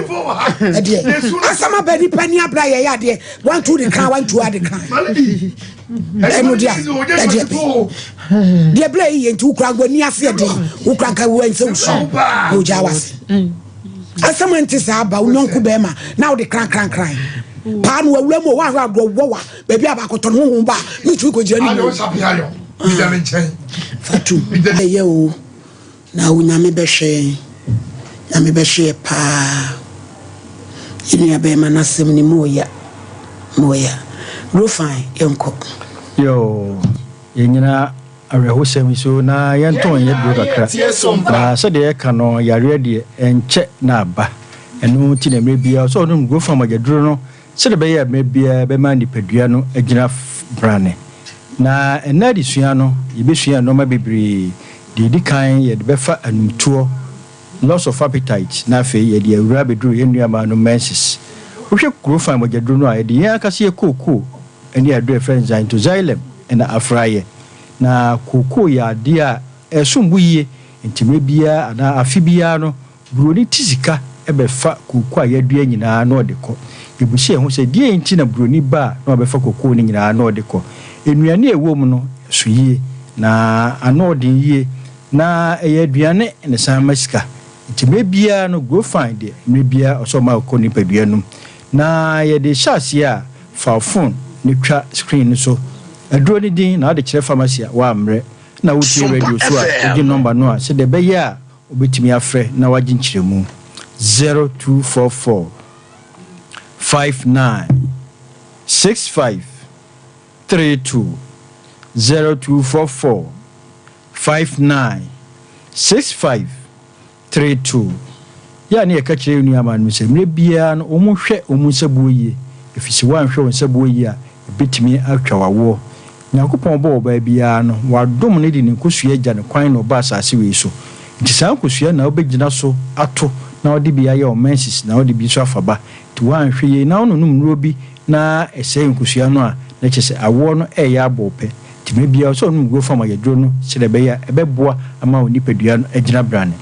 de. Asama be ni pani abra ye ya de. 1 2 the crown 1 2 the crown. Enu dia. E de. De play ye ntu kra gbo ni ase de. Wo kra ka wo ense usu. Wo ja was. Asama ntisa aba unyonku be ma. Now the crown Pan wa wemo wa wa baby abakoto no ho ba me tu ko jani ayo sapi ayo bidamen chen fatu ye o na unya me behwe pa ini abe manasem ni moya rofine enko yo yenyina areho sem so na yenton ye do kakra na so de ka no yare de enche na aba enu ti na mebia so no go from agaduro no se de be ya mebia be ma nipadua no agina brane na enadi sua no yebesua no ma bebre de kan ye de befa anumtuo loss of appetite na fe ye de awura bedru ye nuama no menses wohwe krofan agaduro no a ye de ya kase ye koko eni adu friends into xylem na afraye na koko ya de a esumbuye ntime bia ana afibia no broni tizika ebefa koko a yadua nyina na odeko ebusie ho se die nti na broni ba na obefa koko ni nyina na odeko enuane ewom no suye na anodin yie na eyaduane ne samasika ntime bia no go find de mebia osoma ko ni paduanum na ye de chase a fa phone ni twa screen so aduro ni din na de kire pharmacy wa amre na wuti radio so a di number no a se de be ya obetimi afre na wagi nkiremu 0244 59 65 32 0244 59 65 32 ya ne ka kire nu ama no se mre bia no omuhwe omunsabuoyie efisi wanhwe onsabuoyie a betimi atwa wawo nyakopon bo oba bia no wadom ne di ne nkosua agya ne kwan no ba asase we so nti san nkosua na obegina so ato na odi bia ye o menses na odi bi so afaba ti wanhwe ye na ono numro bi na ese nkosua no a na kyese awo no ya abope ti me bia so no go fama yedro no sirebe ya ebeboa ama oni padua no agina brane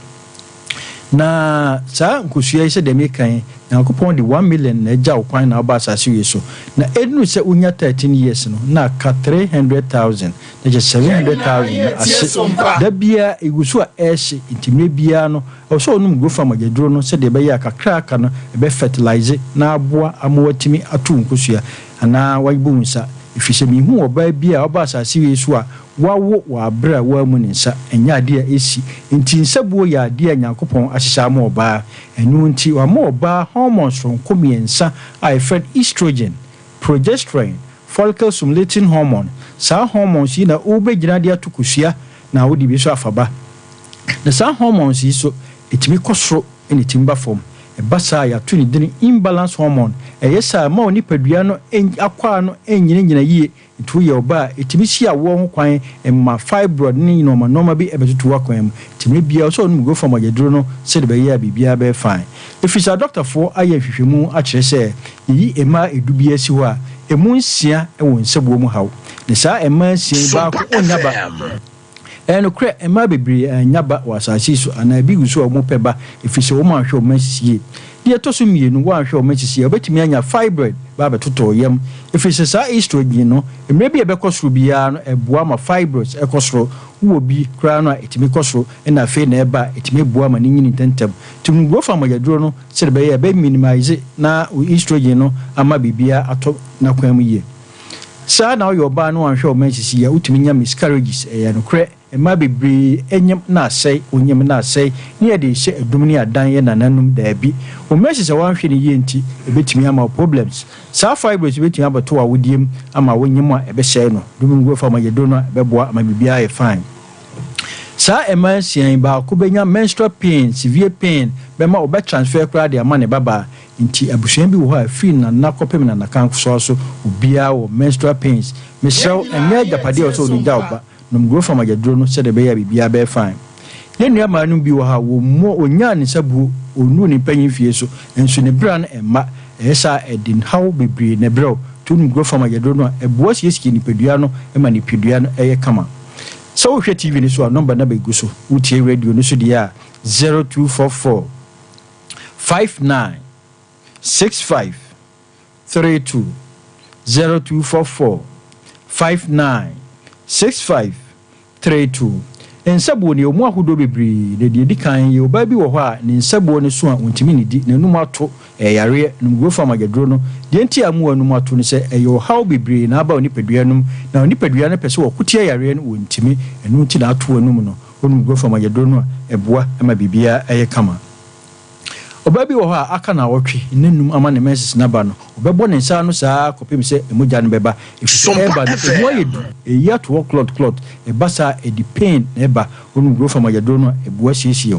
na sa nkosua ise de mekan na kopon de 1 million na agya okwan na oba asase we so na ednu se unya 13 years no na ka 300,000 na je 700,000 ase da bia egusu a eshi intime bia no so onum go fama yedro no se de be ya kakra aka no be fertilize na aboa amowatimi atu nkosua ana wabunsa ifise mi hu oba bia oba asase we so a wawo wa bra wa mu nsa enya ade a esi nti nsabuo ya ade a Nyankopon ahyehya ma oba enu nti wa ma oba hormones from komiensa a effect estrogen, progesterone, follicle stimulating hormone sa hormones yi na obegyina de atokusua na wodi bi so afaba na sa hormones yi so etimi kosoro ene timba form ebasa ya tuni din imbalance hormone eyesa ma oni padua no akwa no enyina yie ntu ye oba etimi sia wo ho kwan emma fibroid ni normal bi ebetutu akwan mu timi bia so no go from agedro no se de be ya bibia be fine ifisa doctor for aye hwehwemu a kire se yi ema edubia si ho a emu nsia e won sebuo mu hawo ne sa ema nsia ba ko onyaba no kra ema bebre nyaba wasase so ana bi guso o mo peba efise wo ma hwe o masie de to so mienu wo ahwe o masie obetimi anya fibroid ba betoto yam efise sa estrogen no emre bi ebekosoro bia no eboa ma fibroids ekosoro wo bi kra no etimi kosoro na fe na eba etimi boa ma nyini tentem tum go fa magyaduro no se be ye be minimize na estrogen no ama bibia ato na kwam ye sa na yo ba no anhwe o masie ya utimi nya miscarriages ya no kra ema bebre enyem na asai onyem na asai ne ye de hye adumni adan ye nananum da bi o mesi se wanhwe ne ye nti ebetimi ama problems sa fibroids betimi abato awodiem ama wonyem a ebe hye no dum go fa magyaduro no ebeboa ama bibia ye fine sa ema sian ba ko benya menstrual pain severe pain bema obe transfer kra de ama ne baba nti abusuan bi wo ha free na nakopem na nakan so obia wo menstrual pains mesraw enya japade o so do jawba no mgro from magyaduro no se de be ya bibia be fine ne nua ma no bi wo ha wo mo onya ne sabu onu ni panyin fie so enso ne bra na emma esa edin how bebre ne bro to mgro from magyaduro no ebo sieski ni pedua no ema ni pedua no eye kama so wo hwe tv ni so a number na be guso utie radio no so dia 0244 59 65 32 0244 59 65 32 ensabo ne omu ahodo bebre ne de kan ye oba bi wo ho a ne ensabo ne so a ontimi ne di na num ato yare num go fa magyaduro no de enti amu anum ato ne se eyo how bebre na aba oni pedua num na oni pedua ne pese wo kutie yare no ontimi enu nti na ato anum no onum go fa magyaduro no eboa ama bibia kama obabi wo ha aka na wotwe nenum ama ne menses na ba no obebo ne nsa no saa kopem se emogya no beba eba no yedu eya to clot ebasa edi pain eba onu grow from magyaduro no eboa hiesie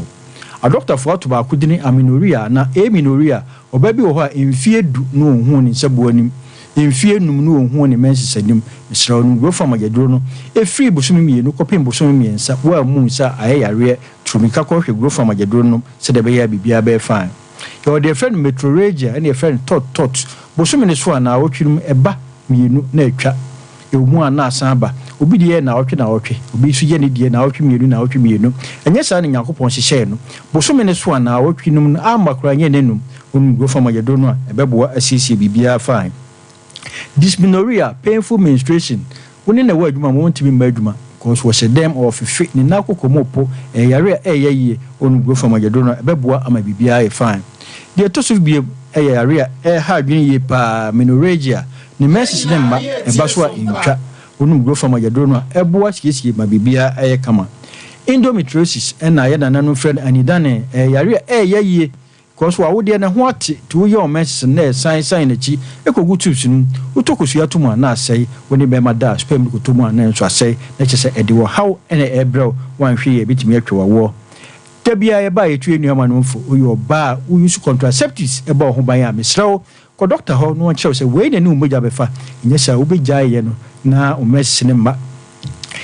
a doctor for to ba kudini amenorrhea na amenorrhea obabi wo ha emfie du no ohun ne nsabo anim emfie num no ohun ne menses anim misra onu grow from magyaduro no efri bosumi mienu kopem bosumi miensa wa mu nsa ayare trumika ko hwe grow from magyaduro no se de be ya bibia be fine your dear friend metroragia and your friend tot bosumi ne so na wotwirum eba mienu na atwa emu ana asaba obi de na wotwe obi su ye ne de na wotwe mienu enye sa ne yakopon hyehyɛ no bosumi ne so na wotwinum no amakra nye nenum onu grow from magyaduro no ebeboa asiesie bibia fine dysmenorrhea painful menstruation woni na wa adwuma mo ntimi mba adwuma cause was a dem of fit ni nakokomopo yare yeye onu grow from magyaduro no ebeboa ama bibia fine de to so biem yare ha adwene ye pa menorrhagia ni menses ne mba ebaso a intwa onu grow from magyaduro no eboa siesie ma bibia kama endometriosis na ye nananu friend anidane yare yeye cause wa wode na ho ate to ye o menses na sign na chi ekogu tubes nu utokosu atomu na asai woni be ma da sperm ko tomu na nso asai na kyese ede wo how na ebrew wan hwe ye bitimi atwa wo tabia ye ba ye tue nuama no mfo oyo ba use contraceptives e ba ho ban ya mesrew ko doctor ho no chew se we na ni umoja befa nyesa obegya ye no na o menses ne ma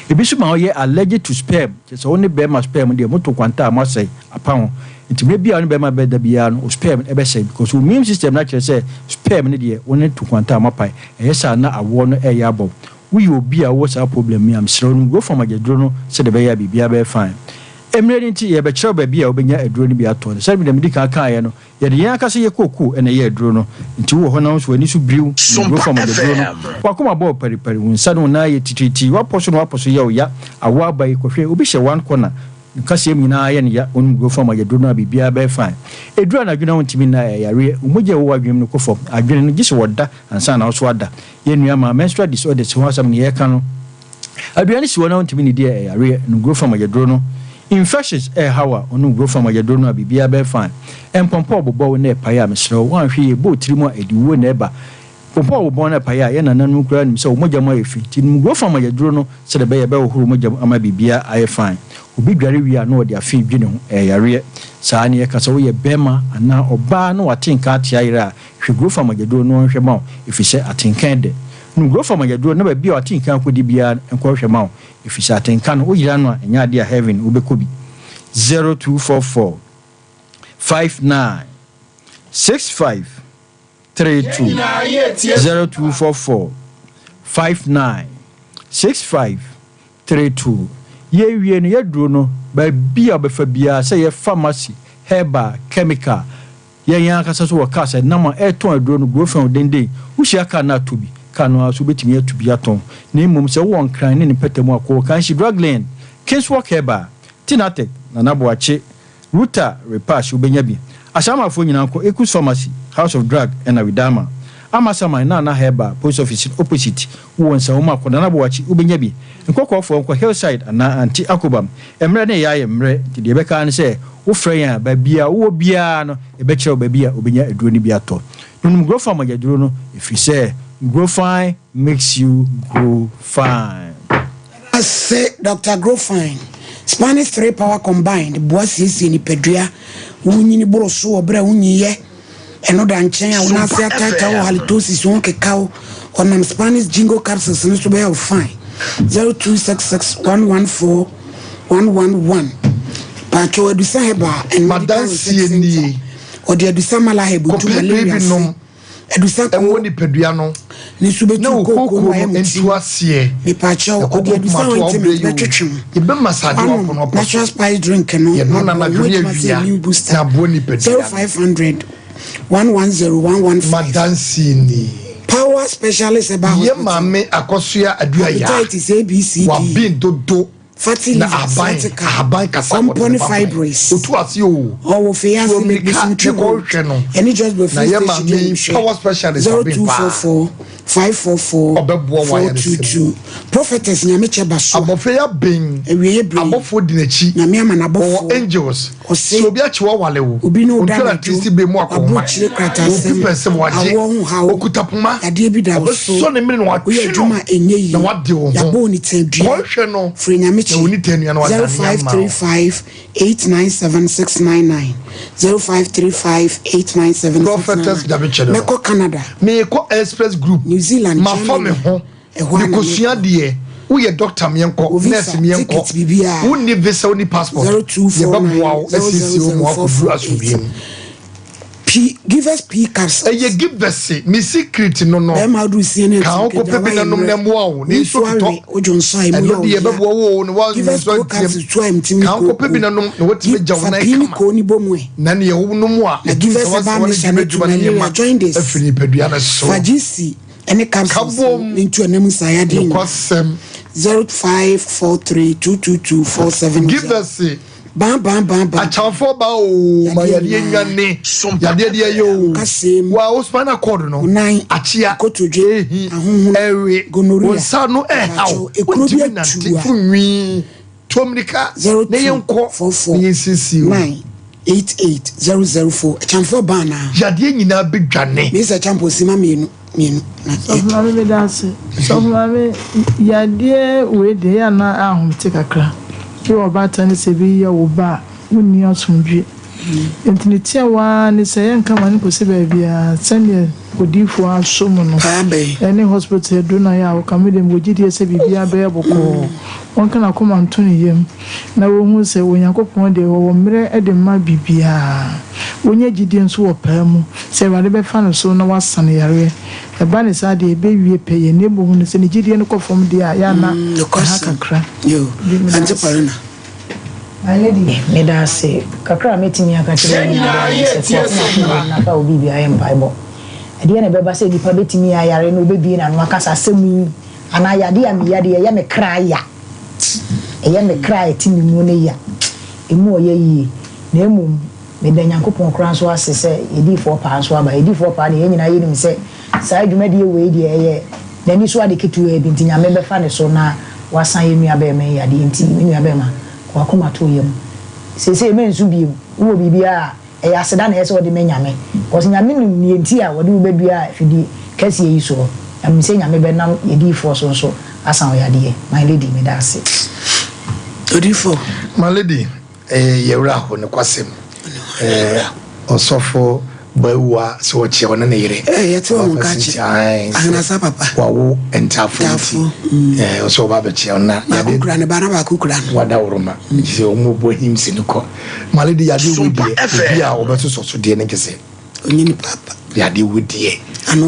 ebisu ma ye allergic to sperm kyese woni be ma sperm de moto kwanta amasai apaho nti me bia no be ma be da bia no sperm e be say because immune system na kire say sperm ne de woni to kwanta amapai yesa na awo no e ya abo we obi a wo sa problem me am sure no go for magyaduro no se de be ya bibia be fine emre nti ye be kire ba bia obenya aduro no bi ato se bi da medika kan ye no ye de yan akase ye koku ene ye aduro no nti wo ho na so ani so briu go for magyaduro no wakoma bo pari wonsa no na ye tititi waposo ye o ya awo abai ko hwe obi hye one corner kasi nyina ye ne ya onu go from magyaduro no bibia be fine edura na dwena wontimi na yare umugye wo adwem no kofo adwene no gise woda ansa na so ada ye nua ma menstrual disorders ho asam ne ye ka no aduane si wona wontimi ne die yare no go from magyaduro no infections hawa onu go from magyaduro no bibia be fine empompo bobo na epaya mesro wan hwe ye bo tirimu ediwo na eba pompo bobo na epaya ye nananu kura nim se umugye ma efi ti no go from magyaduro no se de be ye be wo huru umugye ama bibia aye fine obi dware wi a no de afi dwene ho yare saa ne yeka so ye bema ana oba no watenka atia yire a hwe from magyaduro no hwe ma efise atenkan de no grow from magyaduro na ba bia atenkan kodi bia enko hwe ma efise atenkan no oyira no enya de a heaven obekobi 0244 59 65 32 0244 59 65 32 ye wie no ye duro no ba bia obefa bia say ye pharmacy herbal chemical ye yan akasa so waka say na ma eton aduro no go fa denden wo hia ka na to bi ka no aso betimi atubi aton na imom say wo nkran ne petamu akọ kan shi drug lane Kingswalk herbal Tinatek na naboache Ruta Repash ubenya bi ashama fo nyina nko Eku Pharmacy House of Drug and Awidama Amasama na herbal post office opposite wo nsa wo makọ na naboache ubenya bi nkokọ fo nko Hillside na anti Akobam emre ne yaye emre de ebeka ne se wo frɛ ya ba bia wo bia no ebekyerɛ ba bia obenya aduro ni bia to nunum grow farm aduro no efiri se grow fine makes you grow fine. I say Dr. Grow Fine Spanish 3 power combined boasi ni pedria wunyi ni boroso obra wunyi ye eno da nchen a wona se atata wo halitosis won kekao onam Spanish jingo capsules no so be of fine 0266114111 pa cho edusa heba en madam sieni o de edusa mala hebu tu malaria edusa ko ni pedua no ni subetu ko entu asie me pa cho o de edusa ointment betwetwem ibe masade okono natural spice drink no ye no na madwene awia na boni pedua 0500 110115 madam sieni power specialist about ye mame akosua adua ya hepatitis ABC wa bin dodo fatty liver aban kasa component fibroids otu asi o wo fear so me ka te ko hwe no any just be na ye mame power specialist 0244 544 422 prophetess nyame cheba so abofre ya ben ewie bre abofo dinachi nyame ama na abofo angels so obi achi wa wale wo obi no da na kristi be mu akoma abuchire krata sem person waje okutapuma ade bi da so ne mire no wa we adwuma enye yi na wade wo ya bo ni tandua ko hwe no free nyame chi 0535897699 0535897699 prophetess dabiche me ko Canada me ko express group New Zealand ma fa me ho de ko sua de wo ye doctor me enko nurse me enko wo ni visa wo ni passport ye ba boa SCC wo mo akuru asubiem give us P caps ye give us me secret no e ma do sie ne ka ko pe bi na nom na mo awo ni so to ojo nso ai mo ye ba boa wo no wa so ka ko pe bi na nom no wati me jaw na kama ko ni bomu na ne ye wo no mo a give us ba me shame to join this afini pedua na so fagisi ene caps into anam saya de 0543222470 give us bam achamfo ba o ma yade nwane yade de yo kasem wa osman accord no achia kotodwe ahunhun ewe gonoria sa no hawo ekrobia nti funwi tomrika ne yenko ne yensisi 988004 achamfo ba na yade nyina bedwane me se champo sima mienu na so mama me dance so mama yade we de ya na ahumte kakra yo obata ne se bi ya wo ba wonni asomdwe entinitia wa ne se yanka mane ko se ba bia sane odifo asomo no ene hospital do na ya wo kamede mbogidi se bibia be boko won kana koma ntoni yem na wo hu se wonyankopon de wo mre ede ma bibia wonya gidi nso wo paamu se wade be fa no so na wasane yare e ba ne sa de be wie peye ne bo hu ne se ne gidi ne kofom de ya na kakra yo ante parina my lady me da se kakra metimi aka kire ni na ka obi bia yem bible ade na beba se dipa betimi ayare no obebie na no akasa semu ana yade am yade ye me kraya ye me kraya timi mu ne ya emu oye yi na emu me da nyankopon kran so asese edi for pa so aba edi for pa ne ye nyina ye nim se sai dwumade ye we de ye na ni so ade ketu e bi ntinya me befa ne so na wasan ye nua be me yade nti me nua be ma kwa koma to yem sese me nsu bi wo bibia e ya seda na yese wode menyame cause nyame ni enti a wode ubedua fidi kase yi so am se nyame be nam yedi fo so asan yade my lady me da se odifo my lady yewra ho ne kwasem osofo bawa so wachi wona ne yire yete wo nkachi ahnasa papa wawo entafu oso ba bechi wona yade kura ne bana ba kukura wada woroma nje o mo bo him siniko malidi yade wudi bia obeto so de ne kese onyini papa yade wudi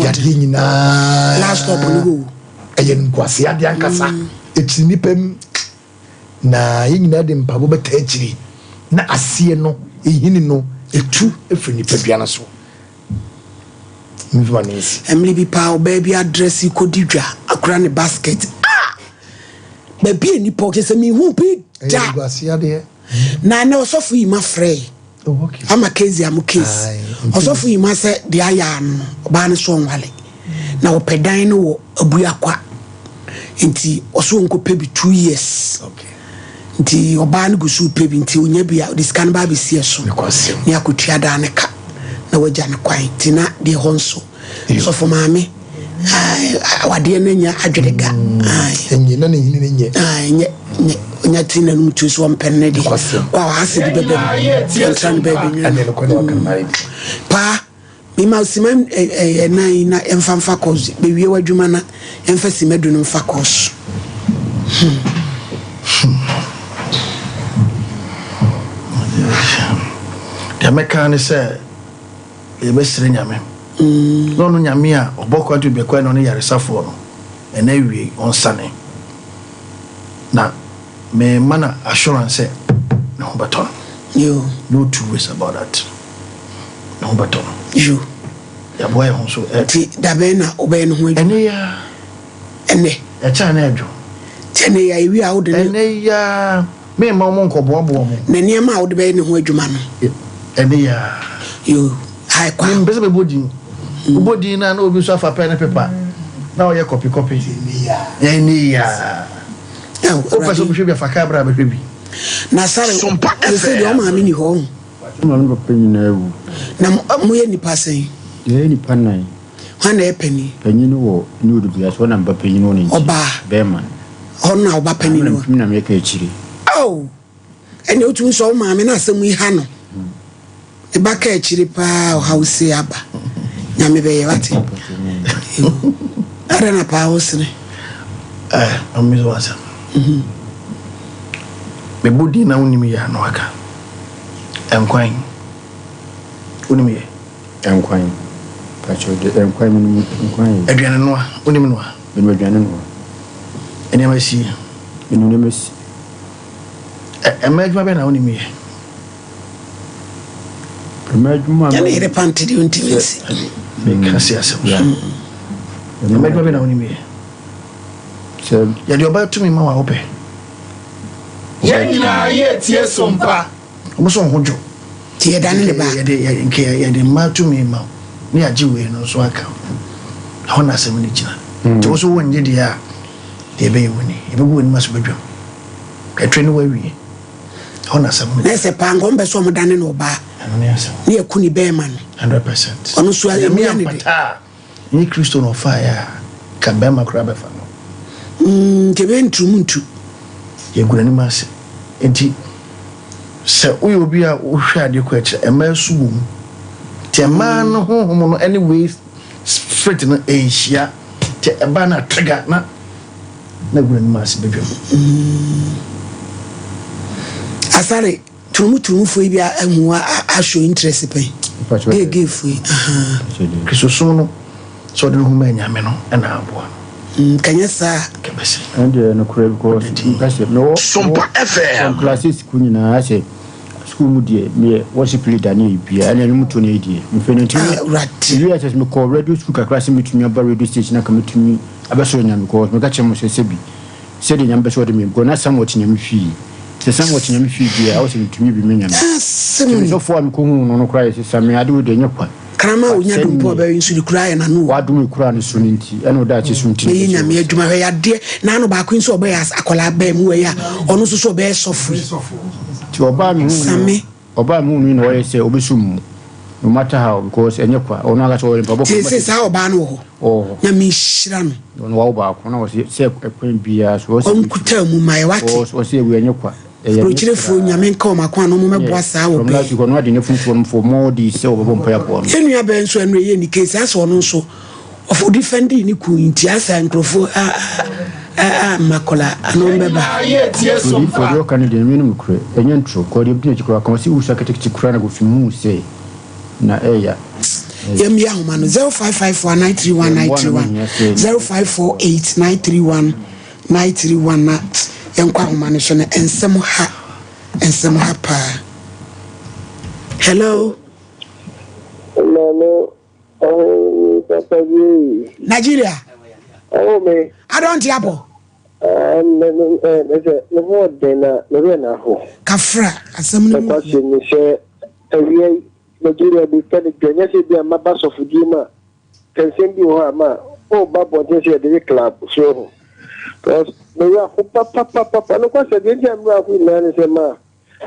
yade nyina last stop no go ayen kwase yade ankasa etini pem na yɛnyina de mpabo bɛta akyiri na aseɛ no ɛhini no ɛtu ɛfiri nipadua no so Emily bi pa baby address ko didwa akura ne basket baby ni po kese mi hu bi da na na osofu yi ma frɛ ama case am case osofu yi ma se de aya no ba ne so nwale na wo pedan no wo abuakwa nti oso nko pe bi 2 years nti oba ne gusu pe bi nti onya bia this can ba be sie so ne akotua da ne ka na wagya ne kwan tina de honso so for mame wade na nya adwedega enye na ne hini nye nye nya tina no mutu so mpenne de wa hase de bebe tran bebe nya pa mi ma siman na emfa cause be wie wadwuma na emfa simedu no mfa cause ya mekane se ebesire nyame no no nyame a obokwa to be kwa no ne yaresafo no ena wie onsane na me mana assurance no baton you no two ways about that no baton you ya boy hon so ti da be na obey no ho ene ya ene e cha na adwo tene ya iwi a wo de ene ya me ma mo nkoboabo mo na niam a wo de be ne ho adwuma no ene ya you hai kwa mbese be bodin ubodin na obi so afa pen paper na o ye copy ene ya o fa so bi hwe fa ka bra be hwe bi na sare se de o ma mi ni ho ma no penyi na ewu na mo ye ni pasen ye ni panai hwana e penny penyi no wo ni odu bia so na mba penyi no ni oba be man honna oba penny no na me ka echiri oh ene otu so ma me na asem yi ha no e ba ka echiri pa o house aba nyame be ye wate ara na pa house ne amizo wasa me budi na unimi ya no aka enkwan unimi enkwan pacho de enkwan aduane no unimi no me aduane no ene masi me mesi emadwa be na unimi emadwa ya ne repante di untimesi me kasi asem emadwa be na unimi ya dio ba tumi ma wa ope yɛnyina yɛtie sompa omuso hojo tie dan ne ba ya de ma tumi ma ni ajiwe no so aka hona asem ni kina te wo so wonje dia de be yuni e be go ni maso bedwam ka twene wa wie hona asem na se pa ngombe so mo dan ne oba ni akuni be man 100% ono so ya mi ane ni Kristo no fire ka be makra be fa no kebe ntrumuntu ye gurani mase enti se uyo obi a wo hwa ade ko akira e ma subu mu te ma no honhom no anyway straight no enhia te e ba na trigger na gurani mase bedwam asare trumutu fo bi ahu a show interest pe ge fo krisoso no so de no ma nyame no e na aboa kanyasa kebese ande no kure because kasi no Sompa FM classes kunyina ase school mu die me worship leader ni bia na mutu ne die mfenenti right yes me call radio school ka class metumi aba radio station ka metumi abeso nyam because me ka chem so sebi se de nyam beso de me go na sam what nyam fi se sam what nyam fi bia o se metumi bi me nyam so for am ko hu no cry se sam ade wo de nyakwa krama onya dumpo ba yin suri kura na no wa dum kura ne so nti eno da che so nti me nyame adwuma hwe ya de na no ba ko nso oba ya akola ba mu we ya ono so so be sofri ti oba mi hu oba mu nu no ye se obesum no matter how because enye kwa ono aga so babo ko se sa oba no ho oh nyame hira no ono wa oba ko na wo se ekwen bia so on kuta mu mai wate so se we enye kwa Rochirefo nyame nka o makwa no mo meboa saa wo be from no ade ne funfo for more di se wo bompa ya bo no enua be nso enu ye ni case asa ono nso of defending ni ku nti asa nkrofo makola anombeba for your candidate minimum kure enye ntro ko de bi chikura kan si usa ketekiti kura na go fimu se na eya yemi ahoma no 0554931931 0548931931 na Yankwa humano so na ensem ha pa. Hello. Hello. Oh, Papa G. Nigeria. Oh, me. I don't yabo. Kafra, asamni mo. Because you say every Nigeria be kind of genius be a mabas of Gima. Can send you ma. Oh, Babo just here the club. So, because we are papa. No question, the Indian we learn is a ma.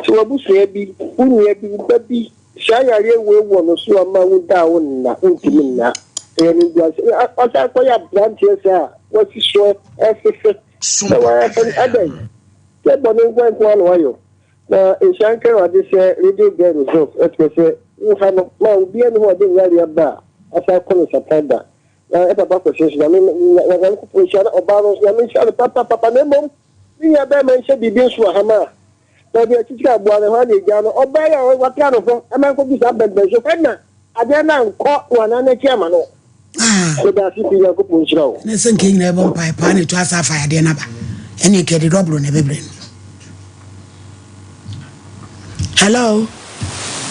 So, Abu Sabi, baby, Shaya, we want to see a man with down na intimina. And it was a branch, yes, what is short, so I have other. Get on one while. Now, in Shankar, this radio get results, as we say, you have no be anyone didn't worry about as I call it September. Now, at about the station, I mean, we shall about I mean, shall Papa Nemo, we are better mentioned the bills for Hama. Now, we are teaching about the honey gun or buy what kind of a man could be something, but you can not. I dare not caught one and a chairman. So that's it, you are good show. Listen, King Nebon Pipe, and it was a fire dinner. And you get it up on every brain. Hello.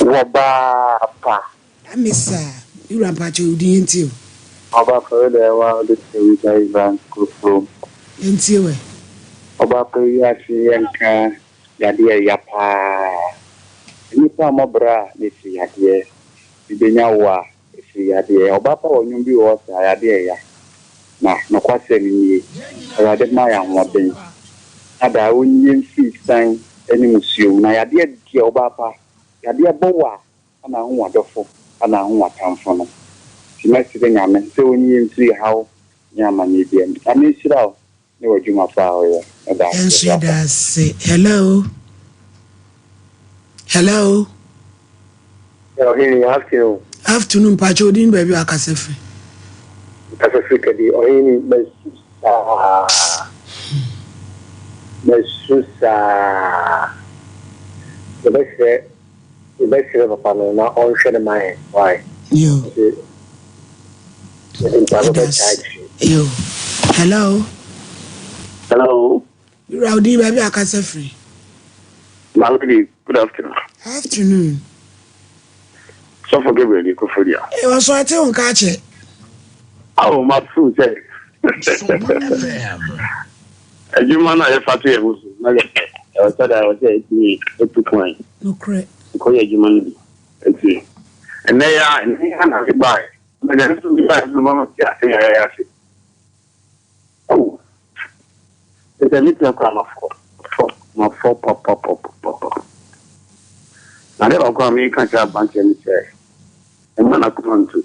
Wabapa. Miss you rampacho didn't you? About further while the TV van cook room. Ain't you? About Yaki and Yadia Yapa. Nipa Mobra, this Yadia. Bidenyawa, this Yadia. Obapa or Numbi was Yadia. No question me. I did my own one thing. Ada wonye mfi san eni museum na yade adi obapa yade bowa ana ho adofo ana ho atamfo no timasi de nyame se wonye mfi hawo nyama ni bia ani sira ne wadwuma fa ho da enso da say hello ohini afternoon pacho din baby akasefe kadi ohini Mesusa. The best of a now on share my why. You. You. Hello. Rowdy baby, I can say free. Malcolm, good afternoon. Afternoon. So forgive me, Kofodia. It was what I catch it. Oh, my food. You man, I have fatty. I was said I was saying, no correct. You man, and they are, and they are buy. But then to buy the moment, I see. Oh, it's a little crumb of pop. I never come here, can't have bunch and say, and when I come on to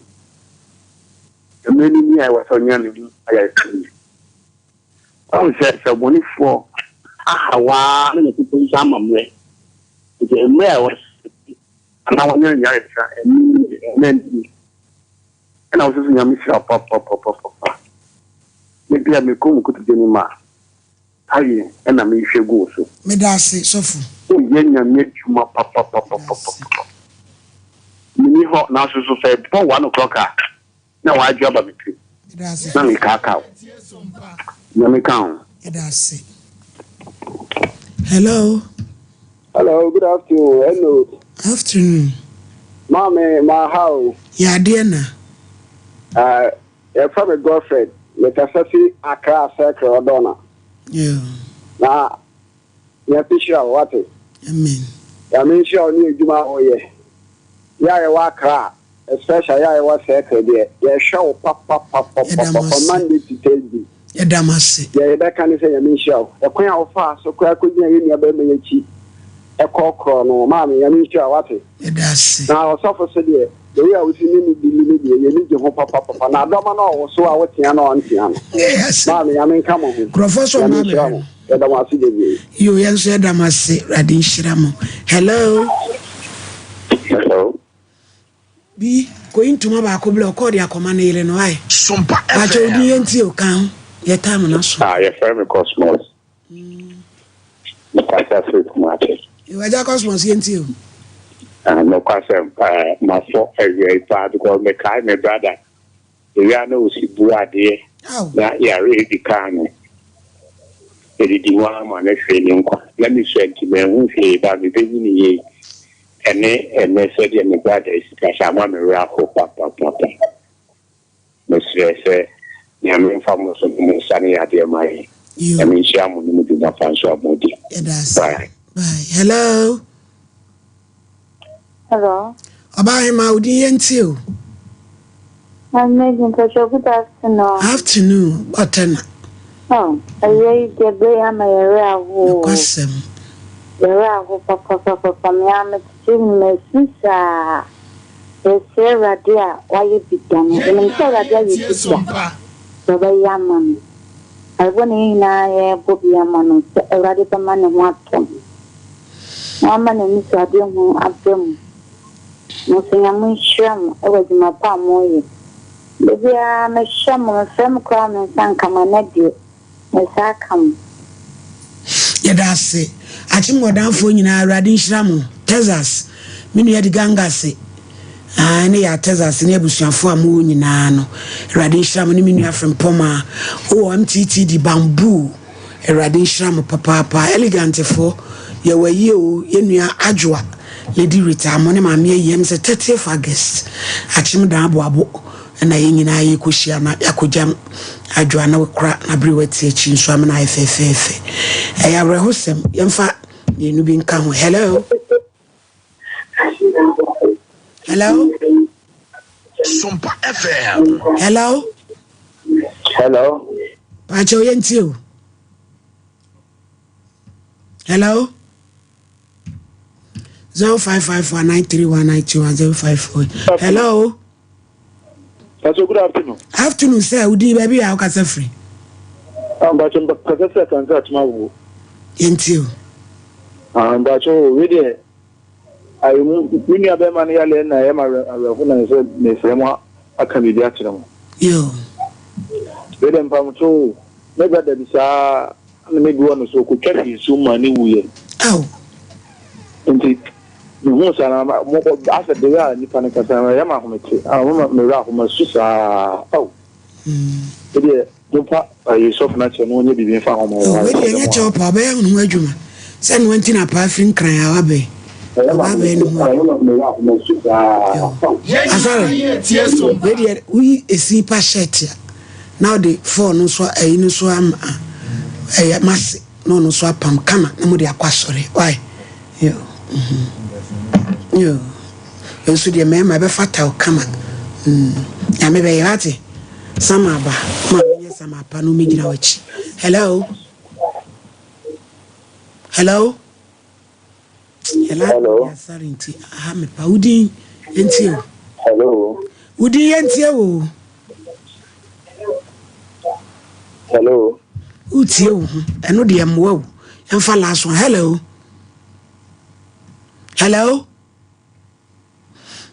the many I was on young, I see. I said, so when it's for and the people some of me. It's a mayor was and I was and I was using a mission pop. Maybe I may come to the Genima. I and I may share go so. Medasi, so for. Oh, yeah, make you my pop. Mini hot now, so say, 1 o'clock. Now I job a bit. Now we cacao. Let me count. Hello, good afternoon. Hello. Afternoon. Mommy, my house. Yeah, Diana. From a girlfriend. Let us see a car circle or donor. Yeah. Now, you're picture what it. I mean, sure, you do my way. Yeah, I walk car. Especially, I was circle there. Yeah, show pop, from Monday to Tuesday. Damasi. Yeah, that can say a mission. A queen of fast, so I could be a baby cheap. A cock no, mammy, I mean, sure what it. Now, suffer said, the way I was in the you need to hope up. And I don't know, so I was piano and piano. Yes, mammy, I mean, come on. Professor, you answer Damasi, Radishiramo. Hello. Be going to my Bacoble, call your command, Illinois. Sompa Nkomo. Your time on us. Your friend Cosmos. You are Jack Cosmos, ain't you? No question. My fault, every part because my brother. The Yano was Buade. That yeah, really can. the one man is feeling. Let me say to me, who say about the beginning, and they said, and the God is because I want to wrap up. Mr. Say, I'm from some sunny idea, my. I mean, she am going to do that for so much. Bye. Hello. Hello. About him, how do you feel? I'm making such a good afternoon. Afternoon. What then? Oh, I read the day I'm a rare question. The rare papa, me, I'm a student, sister. Yes, sir, dear, why you be done? And I'm sorry, dear, you sister. So, the young man. I want in a Bobby Amano, a radical man and what Tom. One man and Miss Adium, Abdom. Nothing I'm sure I was in my palm more. Baby, I'm a sham of a firm crown and sank my nephew. Yes, I come. Yeah, that's it. I think more down for you now, Radin Shramu, Texas. Many at the Gangasi. And they are Texas in Ebusian for a moon in Ano. Radin Shramu, Nimia from Poma. Oh, MTT, the bamboo. A Radin Shramu, papa, elegant for you were you, Yenia Ajwa. Lady Rita, Money, my mere yems, a 30th August. Achim Dabo. And I in I Kushia, Yakujam, I draw no crack, na brew at teaching, so I'm an IFFF. I have a hostem, in fact, you know, being come. Hello. Hello. Sompa FM. Hello. Hello. Pacho Yentiu. Hello. 0554931921 Hello. Good afternoon. Afternoon, sir. Udi baby, how can I free? But I'm Professor Kansas Mawu. Yentiu. But really, I really have a man here, and I am a said, Miss Remo, a candidate. Yo. Let them come to maybe that is maybe one so could catch you so money. Oh. Indeed. The most after the real Nippon Casama Yamahometi, I want Miracle Susa. Oh, you soft natural, no one be found. Oh, wait, you get your papa, and Wedgman. Send one thing a parfum cry, Abbey. Sorry, we a see pashet. Now the four no so a no so am a mass no so pam kama, no de aquasori. Why? Yo, so the man, my fatal come. I may be at it. Some are some are panumidinachi. Hello. Hello. Hello. Sorry, I'm a Paudi until. Hello. Would you enter? Hello. Who's you? I know the M. And for last one. Hello. Hello.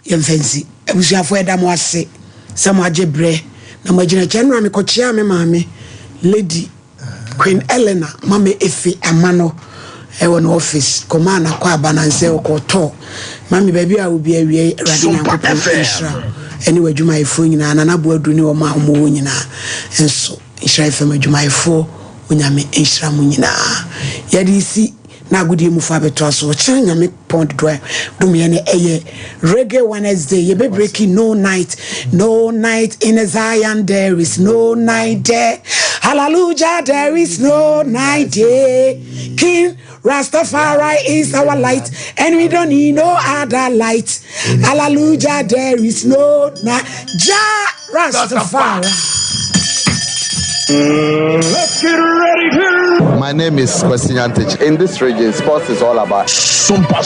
Fancy. I was your friend. I'm was say. Some jebre. Na majina general me kochia me mame. Lady Queen Elena, Mame Efi Amano. I won office. Commander kwa bananse okoto. Mami baby I will be a radina ko anyway juma ifo nyina na nabu aduni o ma homo nyina. Enso Ishra FM juma ifo onyame Ishra mu nyina. Yadi si na gudi mu fa beto so chanya me pond do do me ne eye reggae Wednesday ye be breaking no night in Zion, there is no night there. Hallelujah, there is no night there. King Rastafari is our light and we don't need no other light. Hallelujah, there is no night. Jah Rastafari. Let's get ready to. My name is Kwesi Antich. In this region, sports is all about. Sompa